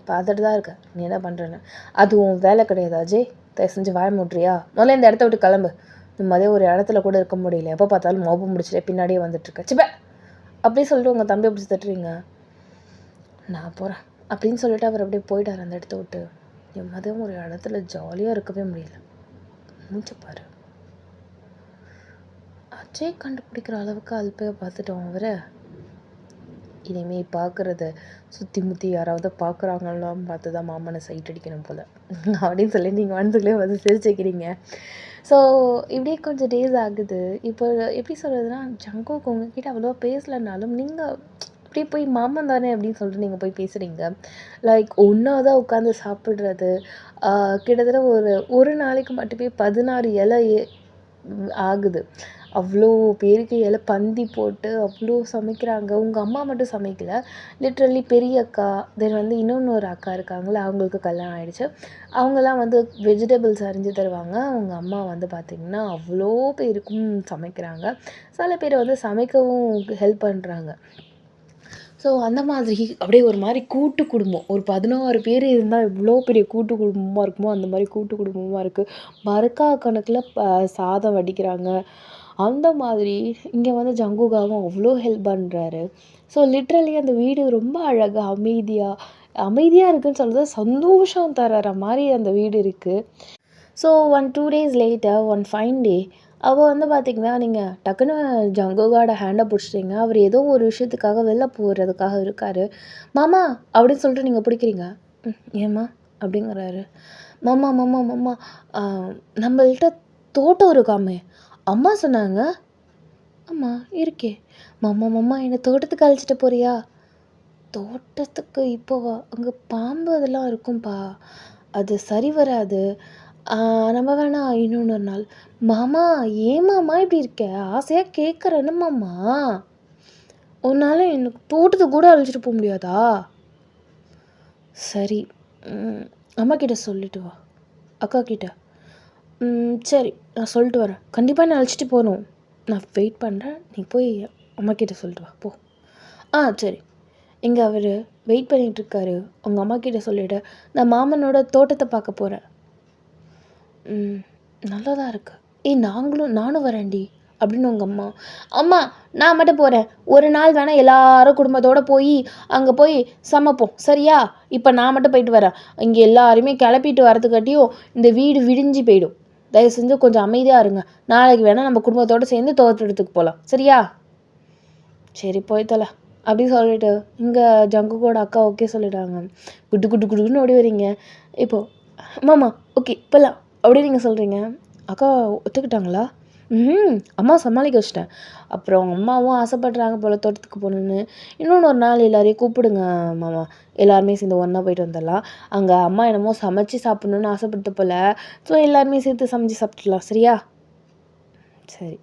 பார்த்துட்டு தான் இருக்க நீ என்ன பண்ணுறேன்னு. அது உன் வேலை கிடையாது அஜய். தயவு செஞ்சு வாய மூட்றியா? முதல்ல இந்த இடத்த விட்டு கிளம்பு. நிம்மதியாக ஒரு இடத்துல கூட இருக்க முடியல. எப்போ பார்த்தாலும் மோப்பம் முடிச்சுட்டே பின்னாடியே வந்துட்டுருக்க. சிப்ப அப்படி சொல்லிட்டு உங்கள் தம்பி அப்படி தட்டுறீங்க. "நான் போகிறேன்." அப்படின்னு சொல்லிட்டு அவர் அப்படியே போயிட்டார் அந்த இடத்த விட்டு. நிம்மதியாக ஒரு இடத்துல ஜாலியாக இருக்கவே முடியல. மூஞ்ச பாரு. அஜய் கண்டுபிடிக்கிற அளவுக்கு அல்பையாக பார்த்துட்டோம் அவரை. இனிமேல் பார்க்குறத சுற்றி முற்றி யாராவது பார்க்குறாங்களான்னு பார்த்து தான் மாமனை சைட் அடிக்கணும் போல் அப்படின்னு சொல்லி நீங்கள் மனசுக்குள்ளே வந்து சிரிச்சுக்கிறீங்க. ஸோ இப்படியே கொஞ்சம் டேஸ் ஆகுது. இப்போ எப்படி சொல்கிறதுனா, ஜங்குக் உங்ககிட்ட அவ்வளோவா பேசலைனாலும் நீங்கள் அப்படியே போய் மாமன் தானே அப்படின்னு சொல்லிட்டு நீங்கள் போய் பேசுகிறீங்க. லைக் ஒன்றா தான் உட்காந்து சாப்பிட்றது. கிட்டத்தட்ட ஒரு நாளைக்கு மட்டுமே 16 இலை ஆகுது. அவ்வளோ பேருக்கு இலை பந்தி போட்டு அவ்வளோ சமைக்கிறாங்க. உங்கள் அம்மா மட்டும் சமைக்கல. லிட்ரலி பெரிய அக்கா, தென் வந்து இன்னொரு அக்கா இருக்காங்கல்ல, அவங்களுக்கு கல்யாணம் ஆயிடுச்சு. அவங்கலாம் வந்து வெஜிடபிள்ஸ் அரிஞ்சு தருவாங்க. அவங்க அம்மா வந்து பார்த்திங்கன்னா, அவ்வளோ பேருக்கும் சமைக்கிறாங்க. சில பேர் வந்து சமைக்கவும் ஹெல்ப் பண்ணுறாங்க. ஸோ அந்த மாதிரி அப்படியே ஒரு மாதிரி கூட்டு குடும்பம். ஒரு 16 பேர் இருந்தால் எவ்வளோ பெரிய கூட்டு குடும்பமாக இருக்குமோ, அந்த மாதிரி கூட்டு குடும்பமாக இருக்குது. மரக்கா கணக்கில் சாதம் வடிக்கிறாங்க. அந்த மாதிரி இங்கே வந்து ஜங்குகாவும் அவ்வளோ ஹெல்ப் பண்ணுறாரு. ஸோ லிட்ரலி அந்த வீடு ரொம்ப அழகா, அமைதியாக இருக்குன்னு சொல்றது சந்தோஷம் தர்ற மாதிரி அந்த வீடு இருக்குது. So 2 days later one fine day அவள் வந்து பார்த்திங்கன்னா, நீங்கள் டக்குன்னு ஜங்குகோட ஹேண்டை பிடிச்சிட்டிங்க. அவர் ஏதோ ஒரு விஷயத்துக்காக வெளில போகிறதுக்காக இருக்கார். "மாமா" அப்படின்னு சொல்லிட்டு நீங்கள் பிடிக்கிறீங்க. "ஏம்மா?" அப்படிங்கிறாரு. "மாமா மாமா மாமா நம்மள்ட்ட தோட்டம் இருக்காமே, அம்மா சொன்னாங்க." "ஆமா இருக்கே." "மாமா மாமா என்னை தோட்டத்துக்கு அழைச்சிட்டு போறியா?" "தோட்டத்துக்கு இப்போவா? அங்கே பாம்பு அதெல்லாம் இருக்கும்பா. அது சரி வராது." நம்ம வேணா இன்னொரு நாள். மாமா ஏன் மாமா இப்படி இருக்க? ஆசையாக கேட்குறேன்னு மாமா. உன்னால் எனக்கு தோட்டத்துக்கு கூட அழைச்சிட்டு போக முடியாதா? சரி, அம்மா கிட்ட சொல்லிட்டு வா, அக்கா கிட்ட. சரி, நான் சொல்லிட்டு வரேன். கண்டிப்பாக நான் அழைச்சிட்டு போகணும். நான் வெயிட் பண்ணுறேன். நீ போய் அம்மா கிட்ட சொல்லிட்டு வா போ. சரி. இங்கே அவர் வெயிட் பண்ணிகிட்ருக்காரு. உங்கள் அம்மா கிட்ட சொல்லிவிட்டு நான் மாமனோட தோட்டத்தை பார்க்க போகிறேன். நல்லா தான் இருக்கு. நானும் வரேன்டி அப்படின்னு உங்கள் அம்மா. அம்மா நான் மட்டும் போகிறேன். ஒரு நாள் வேணால் எல்லாரும் குடும்பத்தோடு போய் அங்கே போய் சமைப்போம், சரியா? இப்போ நான் மட்டும் போயிட்டு வரேன். இங்கே எல்லாருமே கிளப்பிட்டு வரதுக்காட்டியும் இந்த வீடு விடிஞ்சு போயிடும். தயவு செஞ்சு கொஞ்சம் அமைதியாக இருங்க. நாளைக்கு வேணால் நம்ம குடும்பத்தோடு சேர்ந்து தோட்டத்துக்கு போகலாம், சரியா? சரி போய்த்தல அப்படின்னு சொல்லிட்டு இங்கே ஜங்குக்கோட அக்கா ஓகே சொல்லிட்டாங்க. குட்டு குட்டு குட்டுன்னு ஓடி வரீங்க. இப்போது மாமா ஓகே போகலாம் அப்படியே நீங்கள் சொல்கிறீங்க. அக்கா ஒத்துக்கிட்டாங்களா? அம்மா சமாளிக்க வச்சிட்டேன். அப்புறம் அவங்க அம்மாவும் ஆசைப்படுறாங்க போல் தோட்டத்துக்கு போகணுன்னு. இன்னொன்று ஒரு நாள் எல்லாரையும் கூப்பிடுங்க மாமா, எல்லாருமே சேர்ந்து ஒன்றா போயிட்டு வந்துடலாம். அங்கே அம்மா என்னமோ சமைச்சு சாப்பிட்ணுன்னு ஆசைப்பட்ட போல். ஸோ எல்லாருமே சேர்த்து சமைச்சு சாப்பிட்டுலாம், சரியா? சரி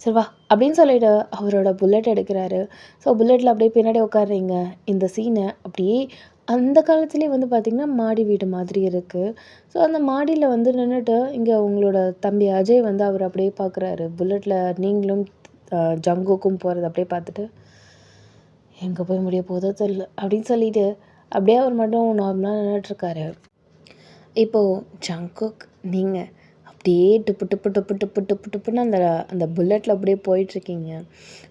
சரி வா அப்படின்னு சொல்லிட்டு அவரோட புல்லட் எடுக்கிறாரு. ஸோ புல்லட்டில் அப்படியே பின்னாடி உட்காடுறீங்க. இந்த சீனை அப்படியே அந்த காலத்துலேயே வந்து பார்த்திங்கன்னா மாடி வீடு மாதிரி இருக்குது. ஸோ அந்த மாடியில் வந்து நின்றுட்டு இங்கே உங்களோட தம்பி அஜய் வந்து அவர் அப்படியே பார்க்குறாரு. புல்லட்டில் நீங்களும் ஜங்குக்கும் போகிறது அப்படியே பார்த்துட்டு எங்கே போய் முடிய போதோ தெரியல அப்படின்னு சொல்லிட்டு அப்படியே அவர் மட்டும் நார்மலாக நின்றுட்டுருக்காரு. இப்போது ஜங்குக் நீங்கள் அப்படியே டுப்பு டுப்பு டுப்பு டுப்பு டுப்பு டுப்புன்னு அந்த புல்லட்டில் அப்படியே போயிட்டுருக்கீங்க.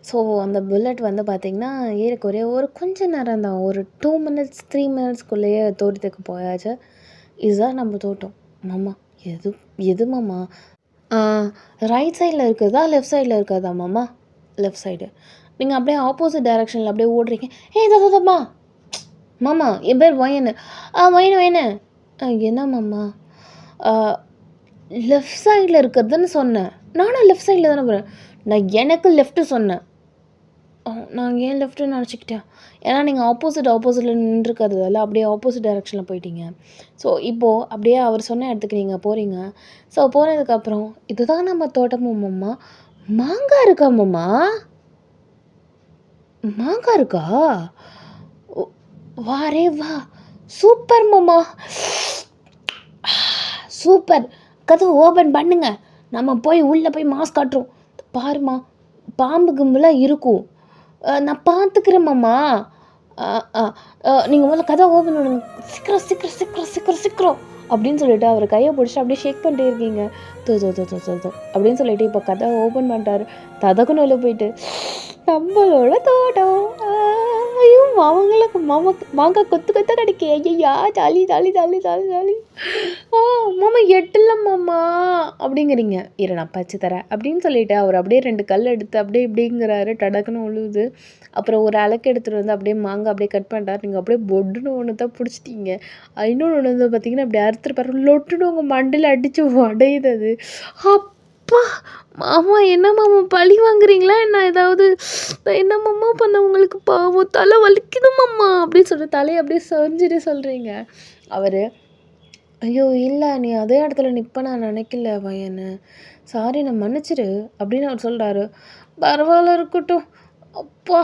ஸோ அந்த புல்லட் வந்து பார்த்திங்கன்னா ஏறக்குறைய ஒரு கொஞ்சம் நேரம் தான், ஒரு 2 மினிட்ஸ் 3 மினிட்ஸ்க்குள்ளேயே தோட்டத்துக்கு போயாச்சு. இதுதான் நம்ம தோட்டம். மாமா எது எது மாமா? ரைட் சைடில் இருக்கிறதா லெஃப்ட் சைடில் இருக்கிறதா மாமா? Left side. நீங்கள் அப்படியே ஆப்போசிட் டைரெக்ஷனில் அப்படியே ஓடுறீங்க. ததம்மா மாமா என் பேர் ஒயனு. ஒயனு என்ன மாமா? லெஃப்ட் சைடில் இருக்கிறதுன்னு சொன்னேன். நானும் லெஃப்ட் சைடில் தானே போகிறேன். நான் எனக்கு லெஃப்ட்டு சொன்னேன். நான் ஏன் லெஃப்ட்டுன்னு நினச்சிக்கிட்டேன். ஏன்னா நீங்கள் ஆப்போசிட்டில் நின்றுருக்கிறதால அப்படியே ஆப்போசிட் டைரெக்ஷனில் போயிட்டீங்க. ஸோ இப்போது அப்படியே அவர் சொன்ன இடத்துக்கு நீங்கள் போகிறீங்க. ஸோ போனதுக்கப்புறம் இதுதான் நம்ம தோட்டமும் மாமா. மாங்காய் இருக்கா மாமா? மாங்காய் இருக்கா? வாரே வா, சூப்பர் மாமா, சூப்பர். கதவு ஓப்பன் பண்ணுங்க, நம்ம போய் உள்ளே போய் மாஸ்க் காட்டுறோம். பாருமா பாம்பு கும்பலாக இருக்கும், நான் பார்த்துக்கிறேன் மாமா. நீங்கள் முதல்ல கதவை ஓப்பன் பண்ணுங்க, சீக்கிரம் சீக்கிரம் சீக்கிரம் சீக்கிரம் சீக்கிரம் அப்படின்னு சொல்லிட்டு அவர் கையை பிடிச்சிட்டு அப்படியே ஷேக் பண்ணிட்டே இருக்கீங்க. தோ அப்படின்னு சொல்லிட்டு இப்போ கதவை ஓப்பன் பண்ணிட்டாரு. ததக்குன்னு உள்ள போயிட்டு நம்மளோட தோட்டம், ஐயோ அவங்களுக்கு மாங்காய் கொத்து கொத்த கிடைக்கே, ஐயா jolly jolly jolly jolly jolly. மாமா எட்டில்ல மாமா அப்படிங்கிறீங்க. இரு நான் பச்சு தரேன் அப்படின்னு சொல்லிட்டு அவர் அப்படியே 2 கல் எடுத்து அப்படியே இப்படிங்கிறாரு. டடக்குன்னு உழுவுது. அப்புறம் ஒரு அலக்கு எடுத்துகிட்டு வந்து அப்படியே மாங்காய் அப்படியே கட் பண்ணுறாரு. நீங்கள் அப்படியே பொட்டுன்னு ஒன்று தான் பிடிச்சிட்டீங்க. இன்னொன்று ஒன்று வந்து பார்த்தீங்கன்னா அப்படி அறுத்துருப்பாரு. லொட்டுன்னு உங்கள் மண்டையில் அடித்து உடையுது அது. அப்பா மாமா என்ன மாமா பழி வாங்குறீங்களா என்ன? ஏதாவது என்ன மாமா பண்ண உங்களுக்கு? பாவம் தலை வலிக்குது மாமா அப்படின்னு சொல்லிட்டு தலையை அப்படியே சொரிஞ்சிட்டு சொல்கிறீங்க. அவர் ஐயோ இல்லை நீ அதே இடத்துல நிற்ப நான் நினைக்கல பையனை, சாரி நான் மன்னிச்சிரு அப்படின்னு அவர் சொல்கிறாரு. பரவாயில்ல இருக்கட்டும். அப்பா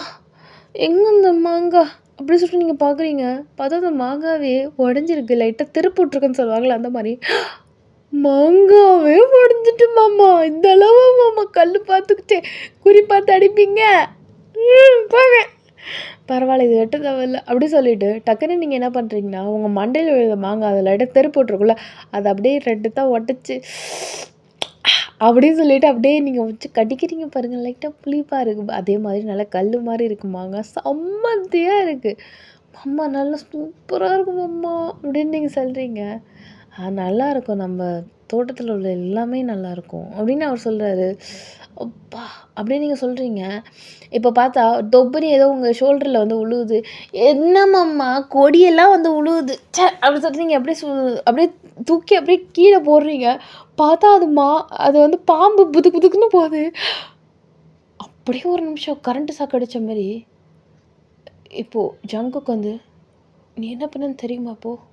எங்கே இந்த மாங்காய் அப்படி சொல்லிட்டு நீங்கள் பார்க்குறீங்க. பார்த்தா அந்த மாங்காவே உடஞ்சிருக்கு, லைட்டாக திருப்பு விட்ருக்குன்னு சொல்லுவாங்களே அந்த மாதிரி. மாங்காவே உடஞ்சிட்டு மாமா, இந்த அளவா மாமா கல் பார்த்துக்கிட்டே குறி பார்த்து அடிப்பீங்க? போங்க, பரவாயில்ல இது வெட்ட தேவையில்ல அப்படி சொல்லிவிட்டு டக்குன்னு நீங்கள் என்ன பண்ணுறீங்கன்னா உங்கள் மண்டையில் விழுத மாங்காய் அதில் லைட்டாக தெரு போட்டிருக்குல்ல, அதை அப்படியே 2 தான் உடச்சி அப்படின்னு சொல்லிட்டு அப்படியே நீங்கள் வச்சு கடிக்கிறீங்க பாருங்கள். லைட்டாக புளிப்பாக இருக்குது, அதே மாதிரி நல்லா கல் மாதிரி இருக்குது மாங்காய், செம்மந்தியாக இருக்குது மாமா, நல்லா சூப்பராக இருக்கும் மாமா அப்படின்னு நீங்கள் சொல்கிறீங்க. நல்லாயிருக்கும், நம்ம தோட்டத்தில் உள்ள எல்லாமே நல்லாயிருக்கும் அப்படின்னு அவர் சொல்கிறாரு. அப்பா அப்படின்னு நீங்கள் சொல்கிறீங்க. இப்போ பார்த்தா தொப்புனி ஏதோ உங்கள் ஷோல்டரில் வந்து உழுவுது. என்னம்மா கொடியெல்லாம் வந்து உழுவுது அப்படி சொல்லிட்டு நீங்கள் அப்படியே தூக்கி அப்படியே கீழே போடுறீங்க. பார்த்தா அது வந்து பாம்பு புதுக்குன்னு போகுது. அப்படியே ஒரு நிமிஷம் கரண்ட்டு ஷாக் அடித்த மாதிரி. இப்போது ஜங்குக்கு வந்து நீ என்ன பண்ணன்னு தெரியுமா? அப்போது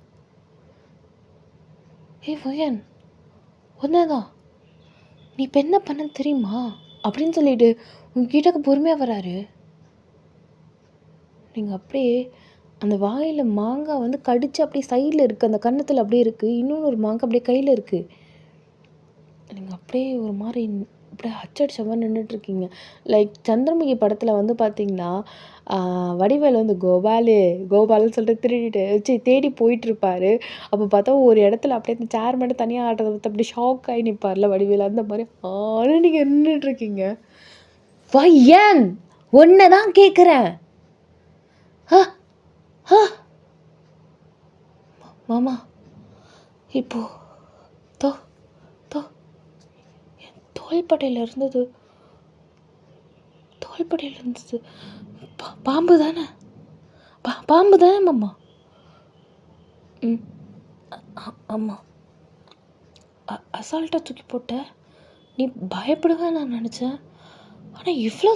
வயன் ஒன்னதான் நீ இப்போ என்ன பண்ண தெரியுமா அப்படின்னு சொல்லிட்டு உங்ககிட்ட பொறுமையாக வராரு. நீங்கள் அப்படியே அந்த வாயில் மாங்காய் வந்து கடிச்சு அப்படியே சைடில் இருக்குது, அந்த கன்னத்தில் அப்படியே இருக்குது, இன்னொன்று ஒரு மாங்காய் அப்படியே கையில் இருக்குது. நீங்கள் அப்படியே ஒரு மாதிரி அப்படியே அச்சடிச்ச மாதிரி நின்றுட்டுருக்கீங்க. லைக் சந்திரமுகி படத்தில் வந்து பார்த்தீங்கன்னா வடிவேலு வந்து கோபாலுன்னு சொல்லிட்டு திருடிட்டு தேடி போயிட்டுருப்பாரு. அப்போ பார்த்தா ஒரு இடத்துல அப்படியே அந்த சேர் மட்டும் தனியாக ஆட்டத்தை பார்த்து அப்படியே ஷாக் ஆகி நிற்பார்ல வடிவேலு, அந்த மாதிரி ஆனால் நீங்கள் நின்றுட்டுருக்கீங்க. வா ஏன் ஒன்றை தான் கேட்குறேன். மாமா இப்போ தோ தோ என் தோள்பட்டையில் இருந்தது பாம்பு தானே மாமா? ம் ஆமாம். அசால்ட்டாக தூக்கி போட்ட. நீ பயப்படுவேன் நான் நினச்சேன். ஆனால் இவ்வளோ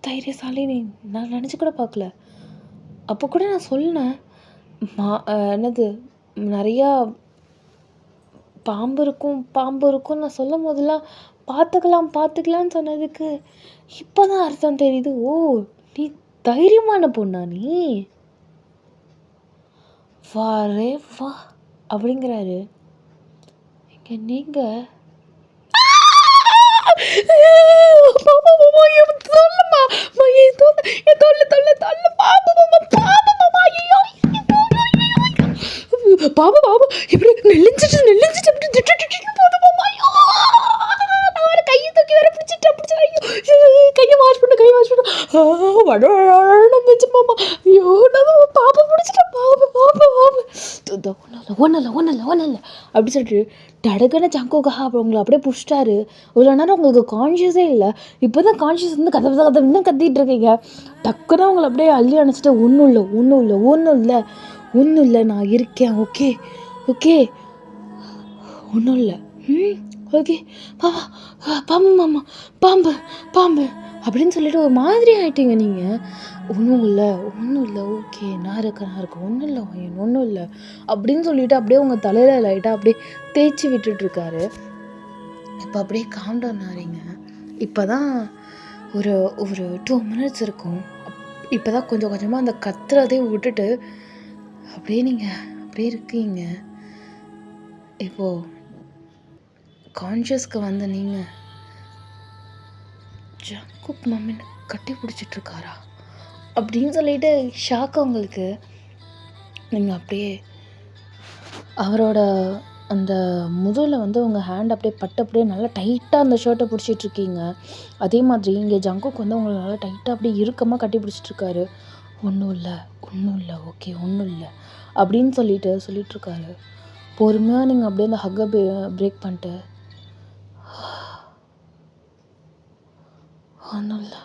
தைரியசாலி நீ நான் நினச்சி கூட பார்க்கல. அப்போ கூட நான் சொன்னேன், என்னது நிறையா பாம்பு இருக்கும் நான் சொல்லும் போதெல்லாம் பார்த்துக்கலான்னு சொன்னதுக்கு இப்போ தான் அர்த்தம் தெரியுது. ஓ, நீ தைரியமான பொண்ணா நீ? வாரே வா அப்படிங்கிறாரு. இங்கே நீங்கள் பாபு இப்படி நெல்லிஞ்சிட்டு போது மாமா. நான் கையை தூக்கி வேற பிடிச்சிட்டு கையை வாஷ் பண்ண வச்சு மாமா. ஐயோ நான் பாப்பா பிடிச்சிட்டேன். ஒன்றும் அப்படி சொல்லிட்டு டடக்குன்னு சங்கோகா அப்புறம் உங்களை அப்படியே பிடிச்சிட்டாரு. இவ்வளோ நேரம் உங்களுக்கு கான்ஷியஸே இல்லை, இப்போ தான் கான்ஷியஸ் வந்து கதை கத்திட்டு இருக்கீங்க. டக்குன்னு உங்களை அப்படியே அள்ளி அணைச்சிட்டு ஒன்றும் இல்லை நான் இருக்கேன், ஓகே ஒன்றும் இல்லை, ஓகே பாம்பு மாமா, பாம்பு அப்படின்னு சொல்லிட்டு ஒரு மாதிரி ஆயிட்டீங்க நீங்கள். ஒன்றும் இல்லை ஓகே நான் இருக்கேன் ஒன்றும் இல்லை அப்படின்னு சொல்லிட்டு அப்படியே உங்கள் தலையில் லைட்டாக அப்படியே தேய்ச்சி விட்டுட்ருக்காரு. இப்போ அப்படியே காம் டவுன் ஆகிறீங்க. இப்போ தான் ஒரு 2 minutes இருக்கும். இப்போ தான் கொஞ்சம் கொஞ்சமாக அந்த கத்துறதையும் விட்டுட்டு அப்படியே நீங்கள் அப்படியே இருக்கீங்க. இப்போது கான்ஷியஸ்க்கு வந்து நீங்கள் ஜங்குக் மம்மின்னு கட்டி பிடிச்சிட்ருக்காரா அப்படின்னு சொல்லிட்டு ஷாக்கு உங்களுக்கு. நீங்கள் அப்படியே அவரோட அந்த முதுகில் வந்து உங்கள் ஹேண்ட் அப்படியே பட்டு அப்படியே நல்லா டைட்டாக அந்த ஷர்ட்டை பிடிச்சிட்ருக்கீங்க. அதே மாதிரி இங்கே ஜங்குக் வந்து உங்களை நல்லா டைட்டாக அப்படியே இறுக்கமாக கட்டி பிடிச்சிட்ருக்காரு. ஒன்றும் இல்லை ஓகே ஒன்றும் இல்லை அப்படின்னு சொல்லிகிட்ருக்காரு. பொறுமையாக நீங்கள் அப்படியே அந்த ஹக்கை பிரேக் பண்ணிட்டு ஒன்றும் இல்லை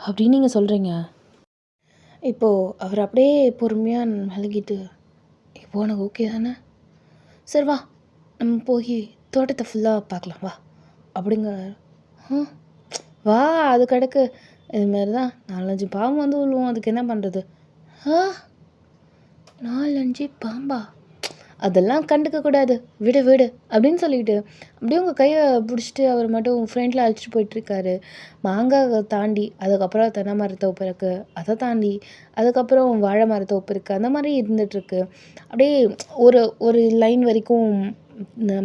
அப்படின்னு நீங்கள் சொல்கிறீங்க. இப்போது அவர் அப்படியே பொறுமையாக விலகிட்டு, இப்போ உனக்கு ஓகே தானே, சரி வா நம்ம போய் தோட்டத்தை ஃபுல்லாக பார்க்கலாம் வா அப்படிங்கிறாரு. வா அது கிடக்கு, இதுமாரி தான் 4-5 பாம்பு வந்து விழுவோம், அதுக்கு என்ன பண்ணுறது? 4-5 பாம்பா? அதெல்லாம் கண்டுக்கக்கூடாது, விடு அப்படின்னு சொல்லிட்டு அப்படியே உங்கள் கையை பிடிச்சிட்டு அவர் மட்டும் ஃப்ரெண்டில் அழைச்சிட்டு போயிட்டுருக்காரு. மாங்காய் தாண்டி அதுக்கப்புறம் தென்னை மரத்தோப்பு இருக்குது, அதை தாண்டி அதுக்கப்புறம் வாழை மரத்தோப்பு இருக்குது, அந்த மாதிரி இருந்துகிட்ருக்கு. அப்படியே ஒரு லைன் வரைக்கும்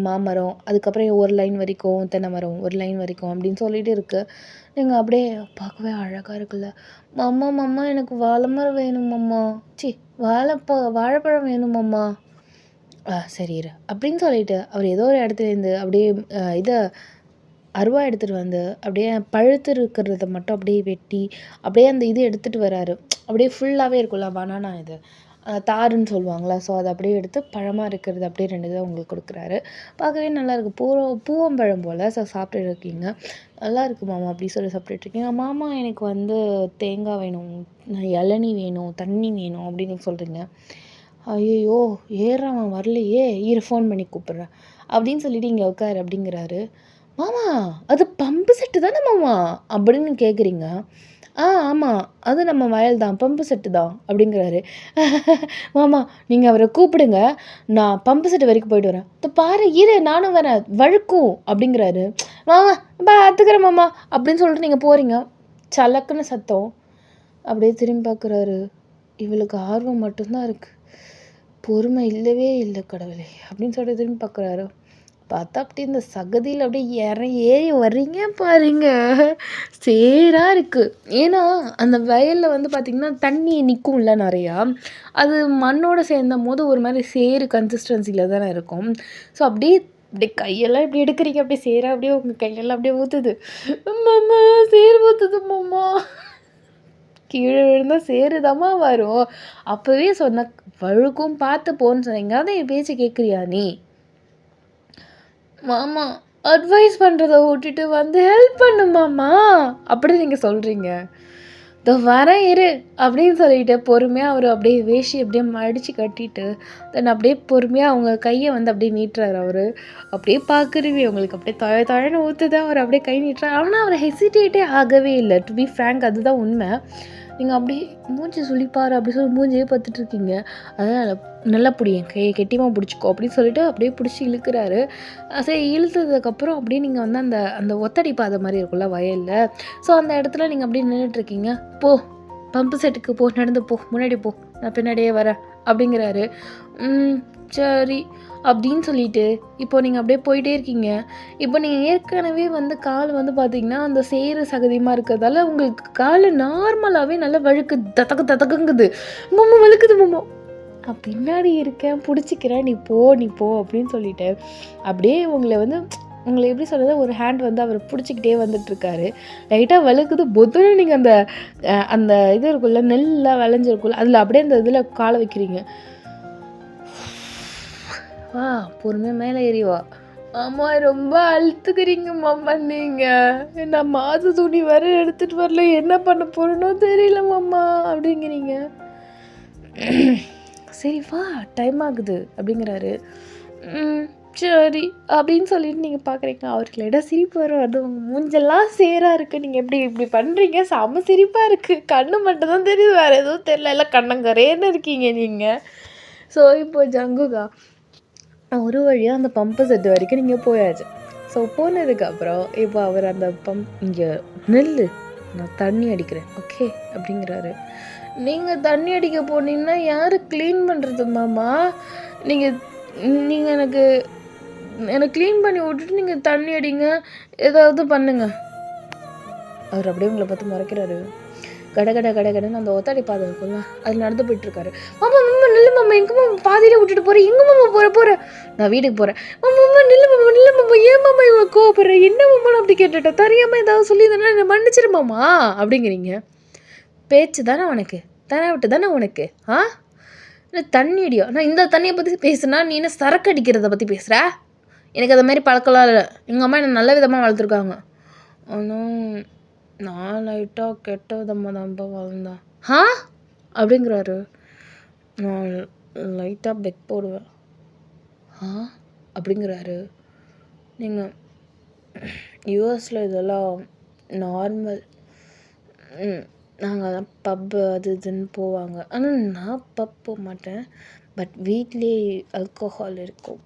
மாமரம், அதுக்கப்புறம் ஒரு லைன் வரைக்கும் தென்னை மரம், ஒரு லைன் வரைக்கும் அப்படின்னு சொல்லிட்டு இருக்குது. நீங்கள் அப்படியே பார்க்கவே அழகாக இருக்குல்ல. மாமா எனக்கு வாழை மரம் வேணும் மாமா, வாழைப்பழம் வேணும் மாமா. சரி இரு அப்படின்னு சொல்லிட்டு அவர் ஏதோ ஒரு இடத்துலேருந்து அப்படியே இதை அருவா எடுத்துகிட்டு வந்து அப்படியே பழுத்து இருக்கிறத மட்டும் அப்படியே வெட்டி அப்படியே அந்த இது எடுத்துகிட்டு வராரு. அப்படியே ஃபுல்லாகவே இருக்கும்ல பனானா, இது தாருன்னு சொல்லுவாங்களா, ஸோ அதை அப்படியே எடுத்து பழமாக இருக்கிறது அப்படியே 2 இதாக உங்களுக்கு கொடுக்குறாரு. பார்க்கவே நல்லாயிருக்கு, பூவம்பழம் போல். ஸோ சாப்பிட்டு இருக்கீங்க, நல்லா இருக்குது மாமா அப்படி சொல்லி சாப்பிட்டுட்ருக்கீங்க. மாமா எனக்கு வந்து தேங்காய் வேணும், இளநீ வேணும், தண்ணி வேணும் அப்படின்னு சொல்கிறீங்க. ஐயோ ஏறான் வரலையே, ஃபோன் பண்ணி கூப்பிட்றேன் அப்படின்னு சொல்லிட்டு இங்கே உட்காரு அப்படிங்கிறாரு. மாமா அது பம்பு செட்டு தானே மாமா அப்படின்னு கேட்குறீங்க. ஆமாம், அது நம்ம வயல் தான், பம்பு செட்டு தான் அப்படிங்கிறாரு. மாமா நீங்கள் அவரை கூப்பிடுங்க, நான் பம்பு செட்டு வரைக்கும் போயிட்டு வரேன். "இதோ பாரு இரு நானும் வரேன், வழுக்கும்" அப்படிங்கிறாரு. மாமா பார்த்துக்கிறேன் மாமா அப்படின்னு சொல்லிட்டு நீங்கள் போகிறீங்க. சலக்குன்னு சத்தம். அப்படியே திரும்பி பார்க்குறாரு. இவளுக்கு ஆர்வம் மட்டும்தான் இருக்குது, பொறுமை இல்லவே இல்லை கடவுளே அப்படின்னு சொல்லிட்டு திரும்பி பார்க்குறாரு. பார்த்தா அப்படி இந்த சகதியில் அப்படியே ஏறி வர்றீங்க பாருங்க, சேராக இருக்குது. ஏன்னா அந்த வயலில் வந்து பார்த்திங்கன்னா தண்ணி நிற்கும்ல நிறையா, அது மண்ணோடு சேர்ந்த போது ஒரு மாதிரி சேறு கன்சிஸ்டன்சியில் தானே இருக்கும். ஸோ அப்படியே அப்படியே கையெல்லாம் இப்படி எடுக்கிறீங்க, அப்படியே சேராக அப்படியே உங்கள் கையெல்லாம் அப்படியே ஊற்றுது. மாமா சேரு ஊற்றுது மாமா, கீழே விழுந்தால் சேருதாம்மா வரும். அப்போவே சொன்ன வழுக்கும் பார்த்து போன்னு சொன்னீங்க, அதை என் பேச்சு கேட்குறியா நீ? மாமா அட்வைஸ் பண்ணுறத விட்டுட்டு வந்து ஹெல்ப் பண்ணு மாமா அப்படி நீங்கள் சொல்கிறீங்க. இதோ வரேன் இரு அப்படின்னு சொல்லிட்டு பொறுமையாக அவர் அப்படியே வேஷ்டி அப்படியே மடித்து கட்டிட்டு தென் அப்படியே பொறுமையாக அவங்க கையை வந்து அப்படியே நீட்டுறாரு. அவர் அப்படியே பார்க்குறவே உங்களுக்கு அப்படியே தழன்னு ஊற்றுது. அவர் அப்படியே கை நீட்டுறாரு. ஆனால் அவர் ஹெசிடேட்டே ஆகவே இல்லை. டு பி ஃப்ரேங்க் அதுதான் உண்மை. நீங்கள் அப்படியே மூஞ்சி சுளிப்பார் அப்படி சொல்லி மூஞ்சியே பார்த்துட்ருக்கீங்க. அதனால் நல்லா பிடிங்க, கையை கெட்டியமாக பிடிச்சிக்கோ அப்படின்னு சொல்லிட்டு அப்படியே பிடிச்சி இழுக்கிறாரு. சரி இழுத்ததுக்கப்புறம் அப்படியே நீங்கள் வந்து அந்த அந்த ஒத்தடி பாதை மாதிரி இருக்கும்ல வயலில், ஸோ அந்த இடத்துல நீங்கள் அப்படியே நின்றுட்டுருக்கீங்க. போ பம்பு செட்டுக்கு போ, நடந்து போ, முன்னாடி போ, நான் பின்னாடியே வரேன் அப்படிங்கிறாரு. சரி அப்படின்னு சொல்லிட்டு இப்போ நீங்கள் அப்படியே போயிட்டே இருக்கீங்க. இப்போ நீங்கள் ஏற்கனவே வந்து கால் வந்து பார்த்தீங்கன்னா அந்த சேறு சகதியமாக இருக்கிறதால உங்களுக்கு கால் நார்மலாகவே நல்லா வழுக்கு தத்தக்குங்குது. மம்மா வழுக்குது மம்மா, நான் பின்னாடி இருக்கேன் பிடிச்சிக்கிறேன், நீ போ அப்படின்னு சொல்லிட்டு அப்படியே உங்களை எப்படி சொல்கிறது, ஒரு ஹேண்ட் வந்து அவர் பிடிச்சிக்கிட்டே வந்துட்டுருக்காரு. லைட்டாக வழுக்குது. பொதுன்னு நீங்கள் அந்த அந்த இது இருக்குல்ல, நெல்லாம் விளைஞ்சிருக்குல்ல, அதில் அப்படியே அந்த இதில் காலை வைக்கிறீங்க. வா பொறுமையாக மேலே ஏறி வா. அம்மா ரொம்ப அழுத்துக்கிறீங்க மாமா, நீங்கள் நான் மாத துணி வர எடுத்துகிட்டு வரல, என்ன பண்ண போகிறேனோ தெரியல மாமா அப்படிங்கிறீங்க. சரி வா டைம் ஆகுது அப்படிங்கிறாரு. சரி அப்படின்னு சொல்லிட்டு நீங்கள் பார்க்குறீங்க. அவருக்கு லைட்டாக சிரிப்பு வரும். அது உங்கள் மூஞ்செல்லாம் சேராக இருக்குது, நீங்கள் இப்படி பண்ணுறீங்க, செம்ம சிரிப்பாக இருக்குது. கண்ணு மட்டும் தான் தெரியுது, வேறு எதுவும் தெரியல, எல்லாம் கண்ணங்கரேன்னு இருக்கீங்க நீங்கள். ஸோ இப்போ ஜங்குகா ஒரு வழியாக அந்த பம்பு செட்டு வரைக்கும் நீங்கள் போயாச்சு. ஸோ போனதுக்கப்புறம் இப்போ அவர் அந்த இங்கே நெல் நான் தண்ணி அடிக்கிறேன் ஓகே அப்படிங்கிறாரு. நீங்கள் தண்ணி அடிக்க போனீங்கன்னா யார் க்ளீன் பண்ணுறது மாமா? நீங்கள் எனக்கு க்ளீன் பண்ணி விட்டுட்டு நீங்கள் தண்ணி அடிங்க, ஏதாவது பண்ணுங்க. அவர் அப்படியே உங்களை பார்த்து முறைக்கிறாரு. கடன்னு அந்த ஒத்தாடி பாதை இருக்கும்ல, அதில் நடந்து போயிட்டுருக்காரு. மாமா நில்லு மாமா, எங்கே மாமா பாதையிலே விட்டுட்டு போகிறேன், எங்கே மாமா போகிறேன், நான் வீட்டுக்கு போகிறேன். மாமா நில்லு மாமா, ஏன் மாமா இவ்வளோ கோவப்படுறேன், என்ன மாமா அப்படி கேட்டுட்டேன், தெரியாமல் ஏதாவது சொல்லி தானே என்ன மன்னிச்சிரு மாமா அப்படிங்கிறீங்க. பேச்சு தானே உனக்கு, தானே விட்டு தானே உனக்கு தண்ணி அடியோ. நான் இந்த தண்ணியை பற்றி பேசுனா நீ என்ன சரக்கு அடிக்கிறத பற்றி பேசுகிற? எனக்கு அது மாதிரி பழக்கலாம் இல்லை. எங்கள் அம்மா என்னை நல்ல விதமாக வளர்த்துருக்காங்க. ஆனால் நான் லைட்டாக கெட்ட விதமாக தான்ப்பா வளர்ந்தேன் அப்படிங்கிறாரு. நான் லைட்டாக பெக் போடுவேன் அப்படிங்கிறாரு. நீங்கள் யூஎஸில் இதெல்லாம் நார்மல், நாங்கள் அதான் பப்பு அது இதுன்னு போவாங்க. ஆனால் நான் பப் போக மாட்டேன், பட் வீட்லேயே ஆல்கஹால் இருக்கும்,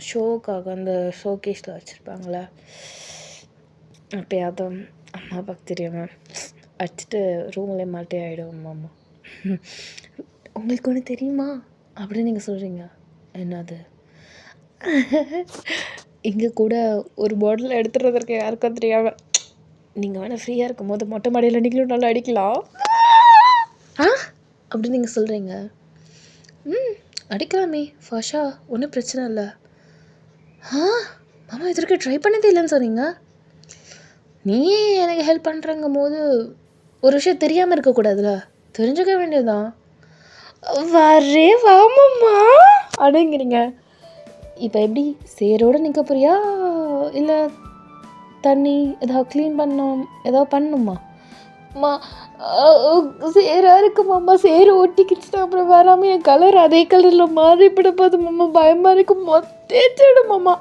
ஷோக்காக அந்த ஷோகேஸில் வச்சுருப்பாங்களே, அப்போயாவது அம்மா அப்பாவுக்கு தெரியாமல் அடிச்சுட்டு ரூம்லேயே மாட்டே ஆகிடும் மாமா. உங்களுக்கு ஒன்று தெரியுமா அப்படின்னு நீங்கள் சொல்கிறீங்க. என்னது? இங்கே கூட ஒரு பாட்டில் எடுத்துகிறதுக்கு யாருக்கும் தெரியாமல் நீங்கள் வேணால் ஃப்ரீயாக இருக்கும் போது மொட்டை மாடியில் நீங்களும் நல்லா அடிக்கலாம் அப்படின்னு நீங்கள் சொல்கிறீங்க. அடிக்கலாமே ஃபாஷா, ஒன்றும் பிரச்சனை இல்லை. மாமா இதற்கு ட்ரை பண்ணதே இல்லைன்னு சொன்னீங்க. நீயே எனக்கு ஹெல்ப் பண்ணுறங்கும் போது ஒரு விஷயம் தெரியாமல் இருக்கக்கூடாதுல, தெரிஞ்சுக்க வேண்டியதுதான். வரே வாமம்மா அப்படிங்கிறீங்க. இப்போ எப்படி சேரோடு நிற்க போறியா, இல்லை தண்ணி ஏதாவது க்ளீன் பண்ணணுமா? சேராக இருக்கு மாமா, சேரு ஒட்டிக்கிச்சுன்னா அப்புறம் வராமல் என் கலர் அதே கலரில் மாறிவிட போது மாமா, பயமாக இருக்கும், தேய்ச்சிடு மாமா.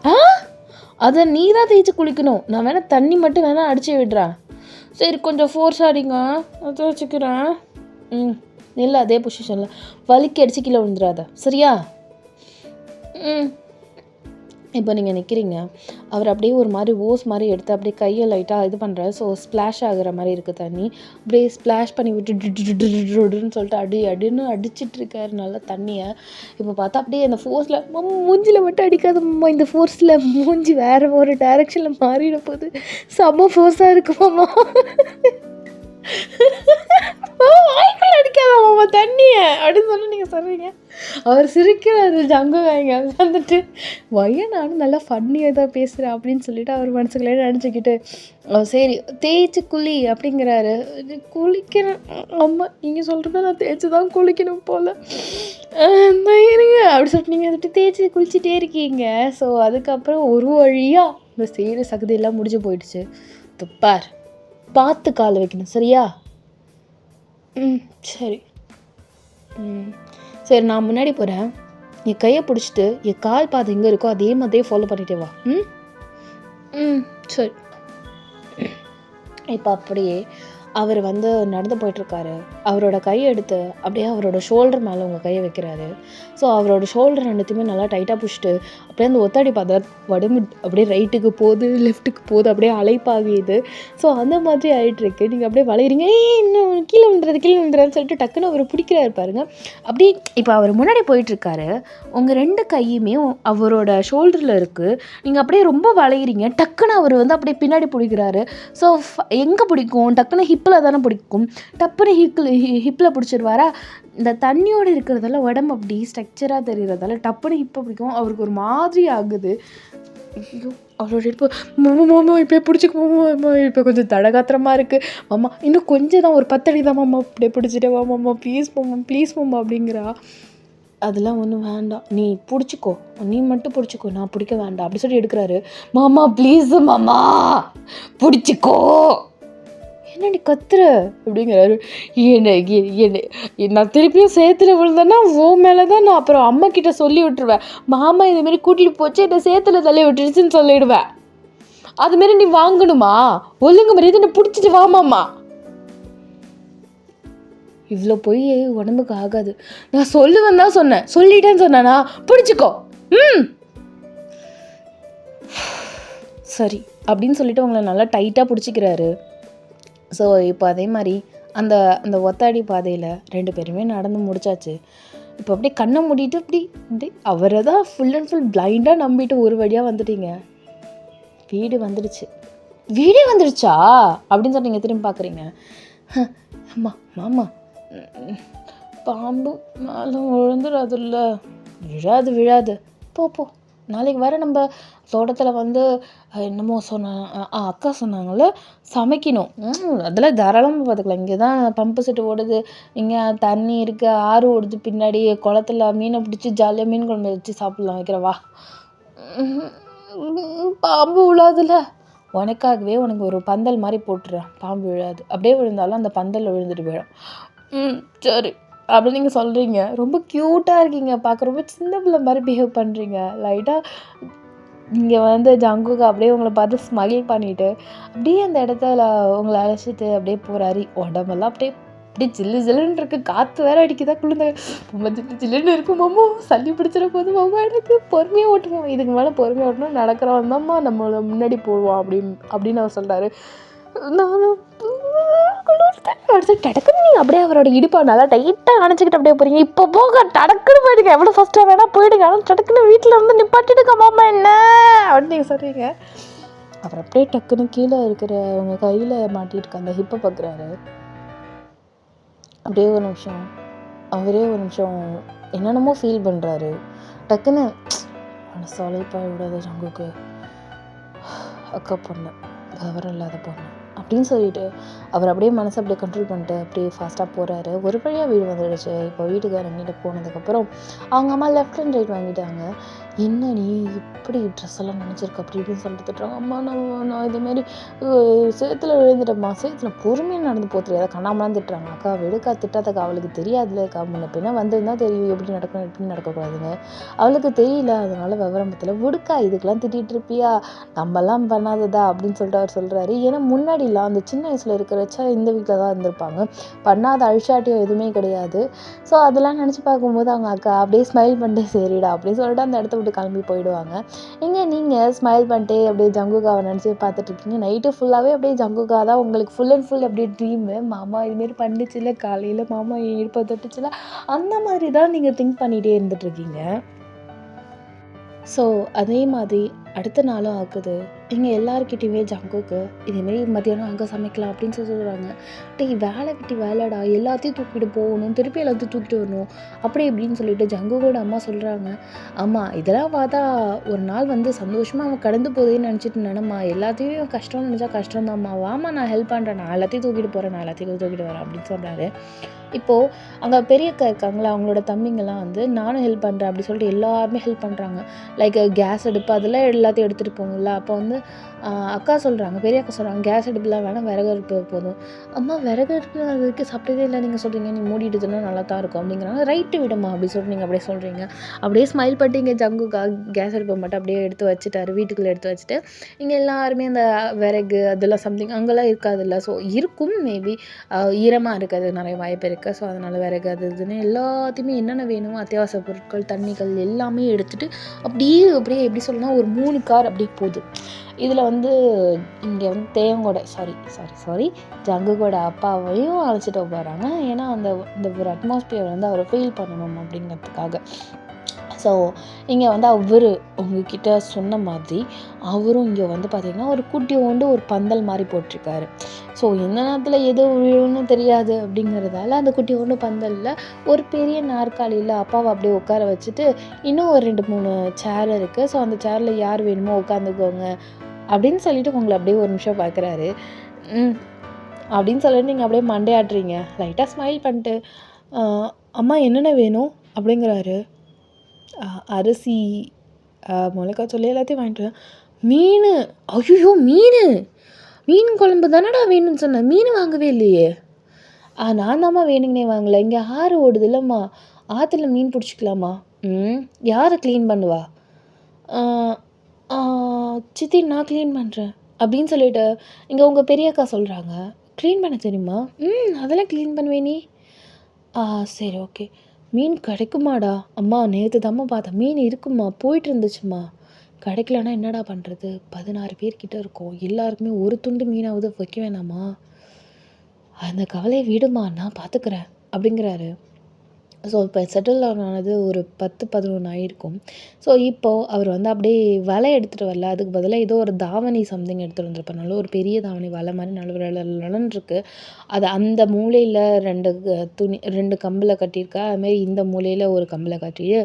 அதை நீ தான் தேய்ச்சி குளிக்கணும், நான் வேணால் தண்ணி மட்டும் வேணால் அடித்து விடுறேன். சரி கொஞ்சம் ஃபோர்ஸ் அடிங்க, அதை வச்சுக்கிறேன். ம் இல்லை அதே பொசிஷனில் வலிக்கு அடிச்சு கீழே விழுந்துடாத, சரியா? ம் இப்போ நீங்கள் நிற்கிறீங்க, அவர் அப்படியே ஒரு மாதிரி ஓஸ் மாதிரி எடுத்து அப்படியே கையை லைட்டாக இது பண்ணுறாரு. ஸோ ஸ்ப்ளாஷ் ஆகுற மாதிரி இருக்குது தண்ணி. அப்படியே ஸ்ப்ளாஷ் பண்ணி விட்டு டுன்னு சொல்லிட்டு அடின்னு அடிச்சிட்டு இருக்காரு நல்லா தண்ணியை. இப்போ பார்த்தா அப்படியே அந்த ஃபோர்ஸில் மூஞ்சில் மட்டும் அடிக்காதம்மா, இந்த ஃபோர்ஸில் மூஞ்சி வேறு ஒரு டைரெக்ஷனில் மாறிட போகுது, செம்ம ஃபோர்ஸாக இருக்குமாம்மா. வாய்க்குள்ள அடிக்காதம்மா தண்ணியை அப்படின்னு சொல்லி நீங்கள் சொல்கிறீங்க. அவர் சிரிக்கிறாரு ஜங்குகாய்ங்க வந்துட்டு, நானும் நல்லா ஃபன்னியாக தான் பேசுகிறேன் அப்படின்னு சொல்லிட்டு அவர் மனசுக்குள்ளே நினச்சிக்கிட்டு, சரி தேய்ச்சி குளி அப்படிங்கிறாரு. குளிக்கிறேன் அம்மா, நீங்கள் சொல்கிறத நான் தேய்ச்சி தான் குளிக்கணும் போல் இருங்க அப்படி சொல்லிட்டு நீங்கள் வந்துட்டு தேய்ச்சி குளிச்சுட்டே இருக்கீங்க. ஸோ அதுக்கப்புறம் ஒரு வழியாக இந்த செய்கிற சகதியெல்லாம் முடிஞ்சு போயிடுச்சு. துப்பார் பார்த்து கால் வைக்கணும், சரியா? சரி. சரி நான் முன்னாடி போகிறேன், என் கையை பிடிச்சிட்டு என் கால் பாதை எங்கே இருக்கோ அதே மாதிரியே ஃபாலோ பண்ணிட்டே வா. சரி. இப்போ அப்படியே அவர் நடந்து போயிட்டுருக்காரு. அவரோட கையை எடுத்து அப்படியே அவரோட ஷோல்டர் மேலே உங்கள் கையை வைக்கிறாரு. ஸோ அவரோட ஷோல்டர் ரெண்டுத்தையுமே நல்லா டைட்டாக பிடிச்சிட்டு அப்படியே அந்த ஒத்தாடி பார்த்தா உடம்பு அப்படியே ரைட்டுக்கு போகுது, லெஃப்ட்டுக்கு போகுது, அப்படியே அலைப்பாகிது. ஸோ அந்த மாதிரி ஆகிட்டுருக்கு. நீங்கள் அப்படியே வளையிறீங்க, இன்னும் கீழே விழுந்துறான்னு சொல்லிட்டு டக்குன்னு அவர் பிடிக்கிறாரு பாருங்க. அப்படி இப்போ அவர் முன்னாடி போயிட்டுருக்காரு, உங்கள் 2 கையுமே அவரோட ஷோல்டரில் இருக்குது. நீங்கள் அப்படியே ரொம்ப வளையிறீங்க, டக்குன்னு அவர் அப்படியே பின்னாடி பிடிக்கிறாரு. ஸோ எங்கே பிடிக்கும்? டக்குன்னு ஹிப்பில் தானே பிடிக்கும். டப்புன்னு ஹிப்பில் பிடிச்சிருவாரா? இந்த தண்ணியோடு இருக்கிறதால உடம்பு அப்படி ஸ்ட்ரக்சராக தெரிகிறதால டப்புன்னு ஹிப்பை பிடிக்கும். அவருக்கு ஒரு மாதிரி ஆகுது. ஐயோ அவரோட இப்போ மாமா இப்படியே பிடிச்சிக்கு மாமா, இப்போ கொஞ்சம் தடகாத்திரமாக இருக்குது மாமா, இன்னும் கொஞ்சம் தான், ஒரு 10 அடி தான் மாமா, அப்படியே பிடிச்சிட்டே வா மாமா, ப்ளீஸ் மாமா அப்படிங்கிறா. அதெல்லாம் ஒன்றும் வேண்டாம், நீ பிடிச்சிக்கோ, நீ மட்டும் பிடிச்சிக்கோ, நான் பிடிக்க வேண்டாம் அப்படி சொல்லி எடுக்கிறாரு. மாமா ப்ளீஸு மாமா பிடிச்சிக்கோ. என்னடி கத்துற அப்படிங்கிறாரு. நான் திருப்பியும் சேத்துல விழுந்தேன்னா ஓ மேலே தான் நான் அப்புறம் அம்மா கிட்ட சொல்லி விட்டுருவேன், மாமா இதுமாரி கூட்டிகிட்டு போச்சு என்னை சேத்துல தள்ளி விட்டுருச்சுன்னு சொல்லிடுவேன். அதுமாரி நீ வாங்கணுமா? ஒழுங்கு மாதிரி என்னை பிடிச்சிட்டு வாமாம்மா. இவ்வளோ போய் உடம்புக்கு ஆகாது. நான் சொல்லுவேன் தான் சொன்னேன், சொல்லிட்டேன்னு சொன்னேனா? பிடிச்சிக்கோ. சரி அப்படின்னு சொல்லிட்டு உங்களை நல்லா டைட்டாக பிடிச்சிக்கிறாரு. ஸோ இப்போ அதே மாதிரி அந்த அந்த ஒத்தாடி பாதையில் 2 பேருமே நடந்து முடிச்சாச்சு. இப்போ அப்படியே கண்ணை மூடிட்டு அப்படி அவரை தான் ஃபுல் அண்ட் ஃபுல் பிளைண்டாக நம்பிட்டு ஒரு வழியாக வந்துட்டீங்க. வீடு வந்துடுச்சா அப்படின்னு சொல்லி நீங்கள் திரும்பி பார்க்குறீங்க. அம்மா மாமா பாம்பு மேலே விழுந்துடாதுல்ல? விழாது போ. நாளைக்கு வர நம்ம தோட்டத்தில் என்னமோ அக்கா சொன்னாங்கள்ல சமைக்கணும். அதெல்லாம் தாராளமாக பார்த்துக்கலாம். இங்கே தான் பம்பு செட்டு ஓடுது, இங்கே தண்ணி இருக்குது, ஆறு ஓடுது, பின்னாடி குளத்துல மீனை பிடிச்சி ஜாலியாக மீன் குழம்பு வச்சு சாப்பிட்லாம். வைக்கிறவா? பாம்பு விழாதுல்ல? உனக்காகவே உனக்கு ஒரு பந்தல் மாதிரி போட்டுறேன், பாம்பு விழாது. அப்படியே விழுந்தாலும் அந்த பந்தலில் விழுந்துட்டு போயிடும். சரி அப்படின்னு நீங்கள் சொல்கிறீங்க. ரொம்ப க்யூட்டாக இருக்கீங்க, பார்க்க ரொம்ப சின்ன பிள்ளை மாதிரி பிஹேவ் பண்ணுறீங்க. லைட்டாக இங்கே ஜங்குக்கு அப்படியே உங்களை பார்த்து ஸ்மைல் பண்ணிவிட்டு அப்படியே அந்த இடத்துல உங்களை அழைச்சிட்டு அப்படியே போகிறாரு. உடம்பெல்லாம் அப்படியே ஜில்லுன்னு இருக்குது, காற்று வேறு அடிக்குதா, குளிர்ந்த ரொம்ப ஜில்லுன்னு இருக்கும். மாமா சளி பிடிச்சிட போது மாமா, எனக்கு பொறுமையாக ஓட்டுவோம், இதுக்கு மேலே பொறுமையாக ஓட்டணும், நடக்கிறவன் தான்மா நம்மளை முன்னாடி போடுவான் அப்படின்னு அவர் சொல்கிறாரு. நானும் டடக்குன்னு நீங்கள் அப்படியே அவரோட இடுப்பை நல்லா டைட்டாக அணைச்சிக்கிட்டு அப்படியே போகிறீங்க. இப்போ போக டடக்குன்னு போயிடுங்க, எவ்வளோ ஃபஸ்ட்டாக வேணால் போயிடுங்க, ஆனால் டடக்குன்னு வீட்டில் நிப்பாட்டிடுங்க மாமா என்ன அப்படின்னு நீங்கள் சொல்கிறீங்க. அப்புறம் அப்படியே டக்குன்னு கீழே இருக்கிற உங்கள் கையில் மாட்டிட்டு அந்த ஹிப்பை பார்க்குறாரு. அப்படியே ஒரு நிமிஷம் அவரே என்னென்னமோ ஃபீல் பண்ணுறாரு. டக்குன்னு மனசாலைப்பாக விடாத ஜங்குக்கு, அக்கா பொண்ணு, விவரம் இல்லாத பொண்ணு அப்படின்னு சொல்லிட்டு அவர் அப்படியே மனசை அப்படியே கண்ட்ரோல் பண்ணிட்டு அப்படியே ஃபாஸ்ட்டாக போகிறாரு. ஒரு வழியாக வீடு வந்துடுச்சு. இப்போ வீட்டுக்காரங்கிட்ட போனதுக்கப்புறம் அவங்க அம்மா லெஃப்ட் அண்ட் ரைட் வாங்கிட்டாங்க. என்ன நீ இப்படி ட்ரெஸ் எல்லாம் நினச்சிருக்க அப்படி இப்படின்னு சொல்லிட்டு திட்டுறாங்க. அம்மா நான் இதுமாரி சேத்துல விழுந்துட்டேம்மா, சேத்துல பொறுமையாக நடந்து போத்துரு, கண்ணாமலாம் திட்டுறாங்க. அக்கா விடுக்கா, திட்டாதக்கா, அவளுக்கு தெரியாதுல அக்கா, முன்ன பின்ன வந்திருந்தால் தெரியும் எப்படி நடக்கணும் எப்படி நடக்கக்கூடாதுங்க, அவளுக்கு தெரியல, அதனால விவரம்பத்தில் விடுக்கா, இதுக்கெல்லாம் திட்டிகிட்டு இருப்பியா, நம்மலாம் பண்ணாததா அப்படின்னு சொல்லிட்டு அவர் சொல்கிறாரு. ஏன்னா முன்னாடிலாம் எல்லாம் அந்த சின்ன வயசில் இருக்கிறச்ச இந்த வீட்டில் தான் இருந்திருப்பாங்க. பண்ணாத அழிச்சாட்டியம் எதுவுமே கிடையாது. ஸோ அதெல்லாம் நினச்சி பார்க்கும்போது அவங்க அக்கா அப்படியே ஸ்மைல் பண்ணிட்டு சரிடா அப்படின்னு சொல்லிட்டு அந்த இடத்த விட்டு கிளம்பி போயிடுவாங்க. இங்கே நீங்கள் ஸ்மைல் பண்ணிட்டு அப்படியே ஜங்குகாவை நினச்சி பார்த்துட்ருக்கீங்க. நைட்டு ஃபுல்லாகவே அப்படியே ஜங்குகா தான் உங்களுக்கு ஃபுல் அண்ட் ஃபுல் அப்படியே ட்ரீமு. மாமா இதுமாரி பண்ணிச்சுல, காலையில் மாமா என் இடுப்பை தொட்டுச்சுல, அந்த மாதிரி தான் நீங்கள் திங்க் பண்ணிகிட்டே இருந்துகிட்ருக்கீங்க. ஸோ அதே மாதிரி அடுத்த நாளும் ஆகுது. இங்கே எல்லாருக்கிட்டேயுமே ஜங்குக்கு இதேமாரி மத்தியானம் அங்கே சமைக்கலாம் அப்படின்னு சொல்லுவாங்க. டேய் வேலை கிட்டி வேலைடா, எல்லாத்தையும் தூக்கிட்டு போகணும், திருப்பி எல்லாத்தையும் தூக்கிட்டு வரணும் அப்படி இப்படின்னு சொல்லிட்டு ஜங்குவோட அம்மா சொல்கிறாங்க. அம்மா இதெல்லாம் பார்த்தா ஒரு நாள் வந்து சந்தோஷமாக அவன் கடந்து போகுதுன்னு நினச்சிட்டு நினம்மா, எல்லாத்தையும் கஷ்டம்னு நினச்சா கஷ்டம்தாம்மா, வாமா நான் ஹெல்ப் பண்ணுறேன், நான் எல்லாத்தையும் தூக்கிட்டு போகிறேன், நான் எல்லாத்தையும் தூக்கிட்டு வரேன் அப்படின்னு சொல்கிறாரு. இப்போது அங்கே பெரியக்கா இருக்காங்களா, அவங்களோட தம்பிங்கெல்லாம் வந்து நானும் ஹெல்ப் பண்ணுறேன் அப்படி சொல்லிட்டு எல்லாருமே ஹெல்ப் பண்ணுறாங்க. லைக் கேஸ் அடுப்பு அதெல்லாம் எல்லாத்தையும் எடுத்துகிட்டு போகணும்ல. அப்போ வந்து அக்கா சொல்கிறாங்க, பெரிய அக்கா சொல்கிறாங்க, கேஸ் அடுப்புலாம் வேணாம், விறகு அடுப்பு போதும். அம்மா விறகு அடுப்பு அது வரைக்கும் சாப்பிட்டதே இல்லை, நீங்கள் சொல்கிறீங்க, நீ மூடிட்டுதுன்னா நல்லா தான் இருக்கும் அப்படிங்கிறாங்க. ரைட்டு விடுமா அப்படின்னு சொல்லிட்டு நீங்கள் அப்படியே சொல்கிறீங்க. அப்படியே ஸ்மைல் பண்ணிட்டு இங்கே ஜங்குக்கா கேஸ் அடுப்பை மட்டும் அப்படியே எடுத்து வச்சுட்டாரு, வீட்டுக்குள்ளே எடுத்து வச்சுட்டு இங்கே எல்லாருமே அந்த விறகு அதெல்லாம் சம்திங் அங்கெல்லாம் இருக்காதுல்ல. ஸோ இருக்கும் மேபி ஈரமாக இருக்காது, நிறைய வாய்ப்பு இருக்குது. ஸோ அதனால் விறகு அது இதுன்னு எல்லாத்தையுமே என்னென்ன வேணுமோ அத்தியாவசிய பொருட்கள் தண்ணிகள் எல்லாமே எடுத்துகிட்டு அப்படியே அப்படியே எப்படி சொல்லணும்னா ஒரு 3 கார் அப்படியே போகுது. இதில் வந்து இங்கே வந்து தேவங்கோட சாரி ஜங்குகோட அப்பாவையும் அழைச்சிட்டு போகிறாங்க. ஏன்னா இந்த ஒரு அட்மாஸ்பியர் வந்து அவரை ஃபீல் பண்ணணும் அப்படிங்கிறதுக்காக. ஸோ இங்கே வந்து அவர் உங்ககிட்ட சொன்ன மாதிரி அவரும் இங்கே வந்து பார்த்திங்கன்னா ஒரு குட்டியோண்டு ஒரு பந்தல் மாதிரி போட்டிருக்காரு. ஸோ எந்த நேரத்தில் எது விழுன்னு தெரியாது அப்படிங்கிறதால அந்த குட்டியோண்டு பந்தலில் ஒரு பெரிய நாற்காலியில் அப்பாவை அப்படியே உட்கார வச்சுட்டு இன்னும் ஒரு 2-3 சேர் இருக்குது. ஸோ அந்த சேரில் யார் வேணுமோ உட்காந்துக்கோங்க அப்படின்னு சொல்லிட்டு உங்களை அப்படியே ஒரு நிமிஷம் பார்க்குறாரு. அப்படின்னு சொல்லிட்டு நீங்கள் அப்படியே மண்டையாட்டுறீங்க. லைட்டாக ஸ்மைல் பண்ணிட்டு அம்மா என்னென்ன வேணும் அப்படிங்கிறாரு. அரிசி மிளகாத்தூள் எல்லாத்தையும் வாங்கிட்டு மீன். ஐயோ மீன் குழம்பு தானடா வேணும்னு சொன்னேன், மீன் வாங்கவே இல்லையே. நான் தாம்மா வேணுங்கனே வாங்கலை, இங்கே ஆறு ஓடுது இல்லைம்மா, ஆற்றுல மீன் பிடிச்சிக்கலாமா. யாரை க்ளீன் பண்ணுவா. சித்தி நான் க்ளீன் பண்ணுறேன் அப்படின்னு சொல்லிட்டு இங்கே உங்கள் பெரியக்கா சொல்கிறாங்க. க்ளீன் பண்ண தெரியுமா? அதெல்லாம் க்ளீன் பண்ணுவே நீ. சரி ஓகே. மீன் கிடைக்குமாடா? அம்மா நேற்று தாம்மா பார்த்தேன், மீன் இருக்குமா, போயிட்டு இருந்துச்சுமா. கிடைக்கலன்னா என்னடா பண்ணுறது, 16 பேர்கிட்ட இருக்கோம், எல்லாருக்குமே ஒரு துண்டு மீனாவது வைக்க வேணாமா. அந்த கவலையை விடுமா, நான் பார்த்துக்கிறேன் அப்படிங்கிறாரு. ஸோ இப்போ செட்டில் ஆனது ஒரு 10-11 ஆகிருக்கும். ஸோ இப்போது அவர் வந்து அப்படியே வலை எடுத்துகிட்டு வரல, அதுக்கு பதிலாக ஏதோ ஒரு தாவணி சம்திங் எடுத்துகிட்டு வந்திருப்பார். நல்ல ஒரு பெரிய தாவணி வலை மாதிரி நலன்ருக்கு. அது அந்த மூலையில் 2 கம்பில் கட்டியிருக்கா, அதுமாரி இந்த மூலையில் ஒரு கம்பில் கட்டிட்டு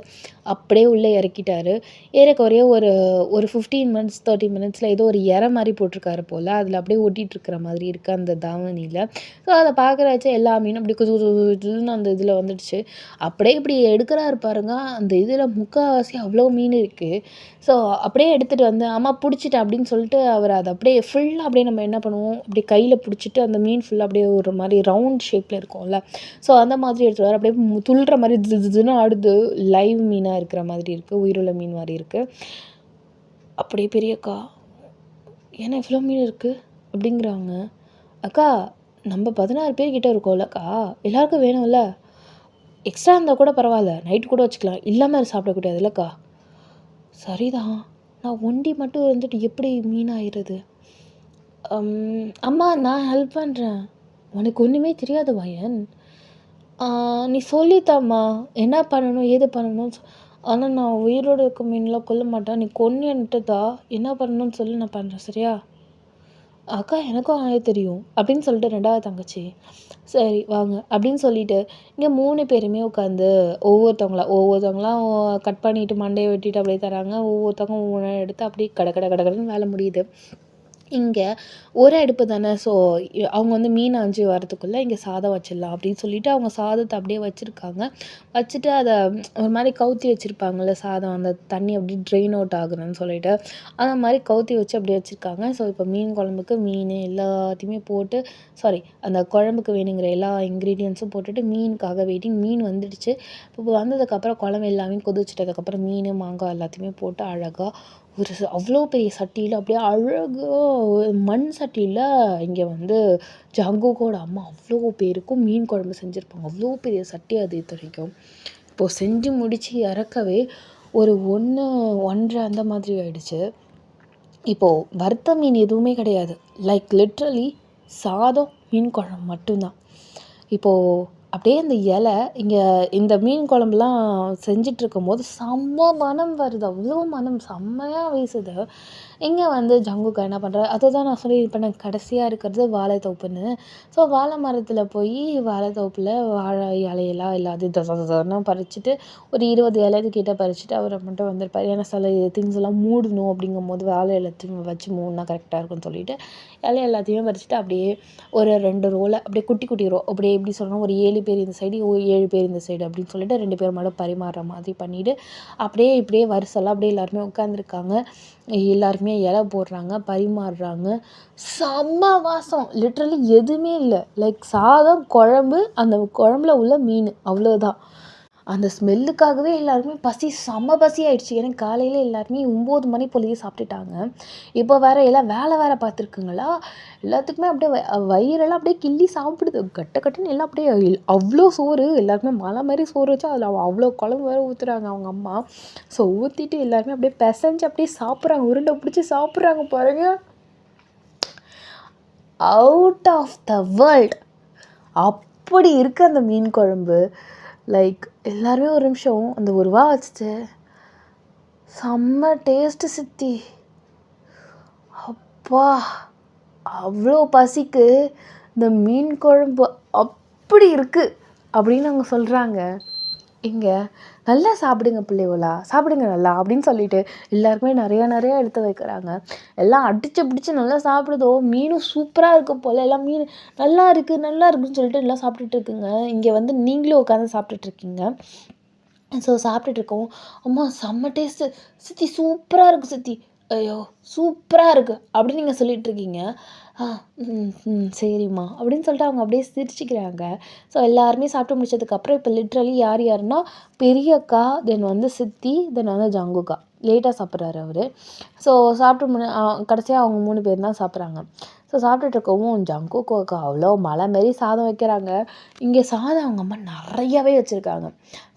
அப்படியே உள்ளே இறக்கிட்டாரு. ஏறக்குறைய ஒரு 15 மினிட்ஸ் 30 மினிட்ஸில் ஏதோ ஒரு இறை மாதிரி போட்டிருக்காரு போல், அதில் அப்படியே ஒட்டிகிட்ருக்கிற மாதிரி இருக்குது அந்த தாவணியில். ஸோ அதை பார்க்குறச்ச எல்லா மீனும் அப்படி குதுன்னு அந்த இதில் வந்துடுச்சு. அப்படியே இப்படி எடுக்கிறாரு பாருங்க, அந்த இதில் முக்கால்வாசி அவ்வளோ மீன் இருக்குது. ஸோ அப்படியே எடுத்துகிட்டு வந்து அம்மா பிடிச்சிட்டேன் அப்படின்னு சொல்லிட்டு அவர் அதை அப்படியே ஃபுல்லாக அப்படியே நம்ம என்ன பண்ணுவோம், அப்படியே கையில் பிடிச்சிட்டு அந்த மீன் ஃபுல்லாக அப்படியே ஒரு மாதிரி ரவுண்ட் ஷேப்பில் இருக்கும்ல, ஸோ அந்த மாதிரி எடுத்துகிட்டு வர அப்படியே துள்ளுற மாதிரி இதுன்னு ஆடுது. லைவ் மீனாக இருக்கிற மாதிரி இருக்குது, உயிருள்ள மீன் மாதிரி இருக்குது. அப்படியே பெரியக்கா ஏன்னா இவ்வளோ மீன் இருக்குது அப்படிங்கிறாங்க. அக்கா நம்ம 16 பேர்கிட்ட இருக்கோம்லக்கா, எல்லாருக்கும் வேணும்ல, எக்ஸ்ட்ரா இருந்தால் கூட பரவாயில்ல, நைட்டு கூட வச்சுக்கலாம், இல்லாமல் சாப்பிடக்கூடாது இல்லைக்கா. சரிதான், நான் ஒண்டி மட்டும் வந்துட்டு எப்படி மீன் ஆயிடுறது. அம்மா நான் ஹெல்ப் பண்ணுறேன், உனக்கு ஒன்றுமே தெரியாது வயன், நீ சொல்லித்தாம்மா என்ன பண்ணணும் ஏது பண்ணணும். ஆனால் நான் உயிரோடு இருக்க மீன்லாம் கொல்ல மாட்டேன், நீ கொன்னுட்டதா என்ன பண்ணணும்னு சொல்லி நான் பண்ணுறேன் சரியா. அக்கா எனக்கும் தெரியும் அப்படின்னு சொல்லிட்டு 2வது தங்கச்சி சரி வாங்க அப்படின்னு சொல்லிட்டு இங்கே 3 பேருமே உட்காந்து ஒவ்வொருத்தவங்களாம் கட் பண்ணிவிட்டு மண்டையை வெட்டிட்டு அப்படியே தராங்க. ஒவ்வொருத்தவங்க ஒவ்வொன்று எடுத்து அப்படியே கடன்னு வேலை முடியுது. இங்கே ஒரு அடுப்பு தானே, ஸோ அவங்க வந்து மீன் ஆஞ்சு வரதுக்குள்ளே இங்கே சாதம் வச்சிடலாம் அப்படின்னு சொல்லிட்டு அவங்க சாதத்தை அப்படியே வச்சுருக்காங்க. வச்சுட்டு அதை ஒரு மாதிரி கவுத்தி வச்சுருப்பாங்கள்ல சாதம், அந்த தண்ணி அப்படியே ட்ரெயின் அவுட் ஆகணும்னு சொல்லிட்டு அந்த மாதிரி கவுத்தி வச்சு அப்படியே வச்சுருக்காங்க. ஸோ இப்போ மீன் குழம்புக்கு மீன் எல்லாத்தையுமே போட்டு அந்த குழம்புக்கு வேணுங்கிற எல்லா இன்க்ரீடியன்ஸும் போட்டுட்டு மீனுக்காக வெயிட்டிங். மீன் வந்துடுச்சு. இப்போ வந்ததுக்கப்புறம் குழம்பு எல்லாமே கொதிச்சிட்டதுக்கப்புறம் மீன் மாங்காய் எல்லாத்தையுமே போட்டு அழகாக அவ்வளோ பெரிய சட்டியில் அப்படியே அழகா மண் சட்டியில் இங்கே வந்து ஜங்குக்கோட அம்மா அவ்வளோ பேருக்கும் மீன் குழம்பு செஞ்சுருப்பாங்க. அவ்வளோ பெரிய சட்டி அது இத்தனைக்கும். இப்போது செஞ்சு முடித்து இறக்கவே ஒரு 1, 1:30 அந்த மாதிரி ஆயிடுச்சு. இப்போது வறுத்த மீன் எதுவுமே கிடையாது. லைக் லிட்ரலி சாதம், மீன் குழம்பு மட்டும்தான். இப்போது அப்படியே அந்த இலை இங்கே இந்த மீன் குழம்புலாம் செஞ்சிட்ருக்கும்போது செம்ம மனம் வருது. அவ்வளோ மனம் செம்மையாக வீசுது. இங்கே வந்து ஜங்குக்கா என்ன பண்ணுறாரு, அதை தான் நான் சொல்லியிருப்பேனே கடைசியாக இருக்கிறது வாழைத்தோப்புன்னு. ஸோ வாழை மரத்தில் போய் வாழைத்தோப்பில் வாழை இலையெல்லாம் எல்லாத்தையும் தன்னு பறிச்சுட்டு ஒரு 20 இலைக்கு கிட்ட பறிச்சுட்டு அவரை மட்டும் வந்திருப்பார். ஏன்னா சில திங்ஸ் எல்லாம் மூடணும் அப்படிங்கும்போது வாழை எல்லாத்தையும் வச்சு மூடினா கரெக்டாக இருக்கும்னு சொல்லிட்டு இலை எல்லாத்தையுமே பறிச்சுட்டு அப்படியே ஒரு 2 ரோவில் அப்படியே குட்டி குட்டி ரோ அப்படியே எப்படி சொல்லணும், ஒரு 7 பேர் இந்த சைடு 7 பேர் இந்த சைடு அப்படின்னு சொல்லிட்டு 2 பேர் மட்டும் பரிமாறுற மாதிரி பண்ணிவிட்டு அப்படியே இப்படியே வரிசெல்லாம் அப்படியே எல்லாருமே உட்காந்துருக்காங்க. எல்லாருக்குமே இலை போடுறாங்க, பரிமாறுறாங்க. செம்ம வாசம். லிட்ரலி எதுவுமே இல்லை. லைக் சாதம், குழம்பு, அந்த குழம்புல உள்ள மீன் அவ்வளோதான். அந்த ஸ்மெல்லுக்காகவே எல்லாருமே செம்ம பசி ஆயிடுச்சு. ஏன்னா காலையில் எல்லாருமே 9 மணி போலயே சாப்பிட்டுட்டாங்க. இப்போ வேறு எல்லாம் வேலை பார்த்துருக்குங்களா, எல்லாத்துக்குமே அப்படியே வயிறெல்லாம் அப்படியே கிள்ளி சாப்பிடுது. கட்டுன்னு எல்லாம் அப்படியே அவ்வளோ சோறு, எல்லாருக்குமே மலை மாதிரி சோறு வச்சு அதில் அவ்வளோ குழம்பு வேறு ஊற்றுறாங்க அவங்க அம்மா. ஸோ ஊற்றிட்டு எல்லாருமே அப்படியே பிசைஞ்சு அப்படியே சாப்பிட்றாங்க, உருண்டை பிடிச்சி சாப்பிட்றாங்க பாருங்கள். அவுட் ஆஃப் த வேர்ல்ட் அப்படி இருக்குது அந்த மீன் குழம்பு. லைக் எல்லாருமே ஒரு நிமிஷம் அந்த ஒரு வா வச்சுட்டு செம்ம டேஸ்ட்டு சித்தி, அப்பா அவ்வளோ பசிக்கு இந்த மீன் குழம்பு அப்படி இருக்குது அப்படின்னு அவங்க சொல்கிறாங்க. இங்கே நல்லா சாப்பிடுங்க பிள்ளைகளா, சாப்பிடுங்க நல்லா அப்படின்னு சொல்லிட்டு எல்லாருக்குமே நிறையா எடுத்து வைக்கிறாங்க. எல்லாம் அடித்து பிடிச்சி நல்லா சாப்பிடுதோ, மீனும் சூப்பராக இருக்குது போல், எல்லாம் மீன் நல்லா இருக்குன்னு சொல்லிட்டு எல்லாம் சாப்பிட்டுட்டு இருக்குங்க. இங்கே வந்து நீங்களும் உட்காந்து சாப்பிட்டுட்ருக்கீங்க. ஸோ சாப்பிட்டுட்ருக்கோம். அம்மா செம்ம டேஸ்ட்டு சித்தி, சூப்பராக இருக்குது சித்தி, ஐயோ சூப்பராக இருக்குது அப்படின்னு நீங்கள் சொல்லிகிட்ருக்கீங்க. சரிம்மா அப்படின்னு சொல்லிட்டு அவங்க அப்படியே சிரிச்சுக்கிறாங்க. ஸோ எல்லாருமே சாப்பிட்டு முடிச்சதுக்கப்புறம் இப்போ லிட்ரலி யாருன்னா பெரியக்கா, தென் வந்து சித்தி, தென் வந்து ஜங்குக்கா. லேட்டாக சாப்பிட்றாரு அவர். ஸோ சாப்பிட்டு கடைசியாக அவங்க 3 பேர் தான் சாப்பிட்றாங்க. ஸோ சாப்பிட்டுட்ருக்கவும் ஜங்குக்காவுக்கு அவ்வளோ மலை மாரி சாதம் வைக்கிறாங்க. இங்கே சாதம் அவங்க அம்மா நிறையாவே வச்சுருக்காங்க.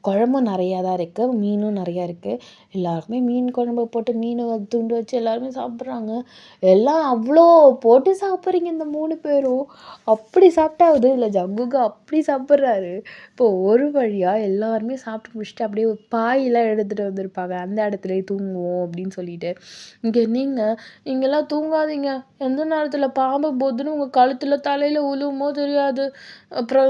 குழம்பும் நிறையா தான் இருக்குது, மீனும் நிறையா இருக்குது. எல்லாருக்குமே மீன் குழம்பு போட்டு மீன் துண்டு வச்சு எல்லாருமே சாப்பிட்றாங்க. எல்லாம் அவ்வளோ போட்டு சாப்பிட்றீங்க இந்த 3 பேரும். அப்படி சாப்பிட்டாவது இல்லை ஜங்குக்கா அப்படி சாப்பிட்றாரு. இப்போது ஒரு வழியாக எல்லாருமே சாப்பிட்டு முடிச்சுட்டு அப்படியே ஒரு பாயெல்லாம் எடுத்துகிட்டு வந்திருப்பாங்க, அந்த இடத்துலையே தூங்குவோம் அப்படின்னு சொல்லிட்டு. இங்கே இங்கெல்லாம் தூங்காதீங்க, எந்த நேரத்தில் பாம்பு போதுன்னு உங்கள் கழுத்தில் தலையில் உழுவுமோ தெரியாது. அப்புறம்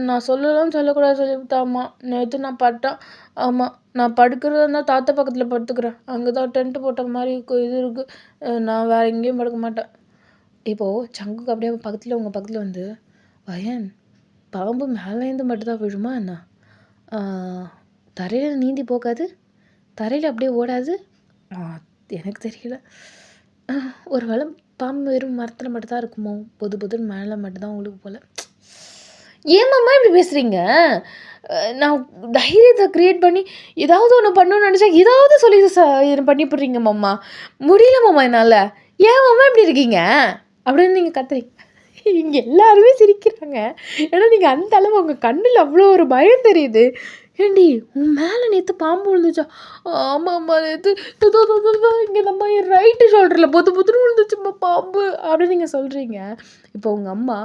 நான் சொல்லக்கூடாது சொல்லிவிட்டாம்மா. நேற்று நான் பட்டேன். ஆமாம், நான் படுக்கிறதா இருந்தால் தாத்தா பக்கத்தில் படுத்துக்கிறேன். அங்கே தான் டென்ட்டு போட்ட மாதிரி இது இருக்குது. நான் வேறு எங்கேயும் படுக்க மாட்டேன். இப்போது சங்குக்கு அப்படியே உங்கள் பக்கத்தில் வந்து, வயன் பாம்பு மேலேருந்து மட்டும்தான் விழுமா என்ன? தரையில் நீந்தி போகாது, தரையில் அப்படியே ஓடாது? எனக்கு தெரியல. ஒரு வேளை பாம்பு வெறும் மரத்தில் மட்டும்தான் இருக்குமோ, பொதுன்னு மேலே மட்டும்தான் உங்களுக்கு போல். ஏமாம்மா இப்படி பேசுகிறீங்க? நான் தைரியத்தை க்ரியேட் பண்ணி ஏதாவது ஒன்று பண்ணணும்னு நினச்சா ஏதாவது சொல்லி பண்ணி போடுறீங்க மாமா. முடியல மாமா என்னால். ஏன் மாமா இப்படி இருக்கீங்க அப்படின்னு நீங்கள் கத்துறீங்க. இங்கே எல்லாருமே சிரிக்கிறாங்க. ஏன்னா நீங்கள் அந்த அளவு உங்கள் கண்ணில் அவ்வளோ ஒரு பயம் தெரியுது. ஏண்டி உன் மேலே நேற்று பாம்பு விழுந்துச்சா? ஆமாம்மா நேற்று இங்கே நம்ம ரைட்டு ஷோல்டரில் பொத்துன்னு விழுந்துச்சும்மா பாம்பு அப்படின்னு நீங்கள் சொல்கிறீங்க. இப்போ உங்கள் அம்மா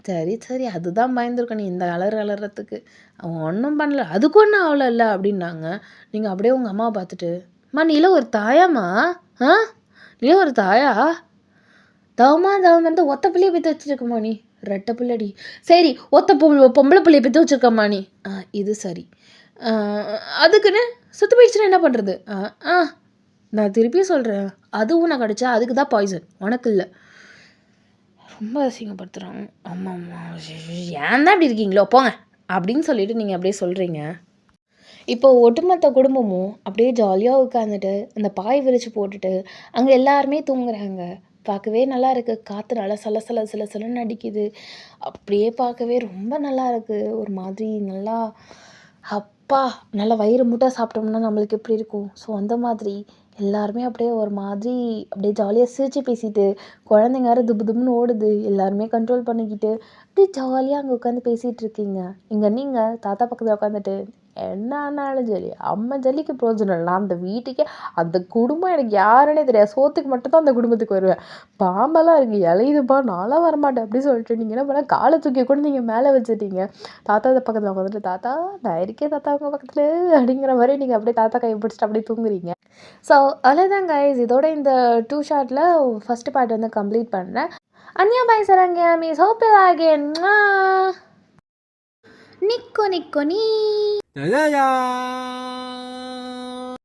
சரி அதுதான் பயந்துருக்க நீ இந்த அலறதுக்கு, அவன் ஒன்றும் பண்ணல, அதுக்கு ஒன்றும் ஆகலை இல்லை அப்படின்னாங்க. நீங்கள் அப்படியே உங்கள் அம்மாவை பார்த்துட்டு, அம்மா நீலாம் ஒரு தாயாம்மா? நீலாம் ஒரு தாயா? தவம் வந்து ஒத்த பிள்ளையை பெற்று வச்சுருக்கம்மா நீ, ரெட்டை பிள்ளைடி. சரி ஒத்த பொம்பளை பிள்ளையை பெற்று வச்சுருக்கம்மா நீ. இது சரி. அதுக்குன்னு சுத்து போயிடுச்சுன்னா என்ன பண்ணுறது? நான் திருப்பியும் சொல்கிறேன், அதுவும் நான் கிடச்சா அதுக்கு தான் பாய்சன், உனக்கு இல்லை. ரொம்ப அசிங்கப்படுத்துகிறாங்க. ஆமாம்மா ஏன் தான் இப்படி இருக்கீங்களோ போங்க அப்படின்னு சொல்லிட்டு நீங்கள் அப்படியே சொல்கிறீங்க. இப்போ ஒட்டுமொத்த குடும்பமும் அப்படியே ஜாலியாக உட்காந்துட்டு அந்த பாய் விரித்து போட்டுட்டு அங்கே எல்லாருமே தூங்குறாங்க. பார்க்கவே நல்லா இருக்குது. காற்று நல்லா சலன்னு அடிக்குது. அப்படியே பார்க்கவே ரொம்ப நல்லா இருக்குது. ஒரு மாதிரி நல்லா நல்லா வயிறு முட்டை சாப்பிட்டோம்னா நம்மளுக்கு எப்படி இருக்கும், ஸோ அந்த மாதிரி எல்லாருமே அப்படியே ஒரு மாதிரி அப்படியே ஜாலியாக சிரிச்சு பேசிட்டு, குழந்தைங்க வேற துபு துபுன்னு ஓடுது. எல்லாருமே கண்ட்ரோல் பண்ணிக்கிட்டு, அப்படியே ஜாலியா அங்க உட்காந்து பேசிட்டு இருக்கீங்க. இங்க நீங்க தாத்தா பக்கத்துல உட்காந்துட்டு, "என்ன ஆனாலும் சரி, அம்ம ஜல்லிக்கு பிரயோஜனம் இல்ல. நான் அந்த வீட்டுக்கே அந்த குடும்பம் எனக்கு யாருன்னே தெரியாது. சோத்துக்கு மட்டும் தான் அந்த குடும்பத்துக்கு வருவேன். பாம்பெல்லாம் இருக்கு, இலையுதுப்பா, நான்லாம் வரமாட்டேன்." அப்படி சொல்லிட்டு நீங்க என்ன பண்ண, கால தூக்கி கூட நீங்க மேல வச்சுட்டீங்க. தாத்தா பக்கத்துல உட்காந்துட்டு, "தாத்தா நான் இருக்கேன் தாத்தா உங்க பக்கத்துல" அப்படிங்கிற மாரி நீங்க அப்படியே தாத்தா கைய பிடிச்சிட்டு அப்படியே தூங்குறீங்க. ஸோ அவ்வளோதான் கைஸ். இதோட இந்த 2 ஷார்ட்ல ஃபர்ஸ்ட் பார்ட் வந்து கம்ப்ளீட் பண்றேன். Anya bye Saranya miss hope you again. நிக்கோ நிக்கோ நீ. 야야야.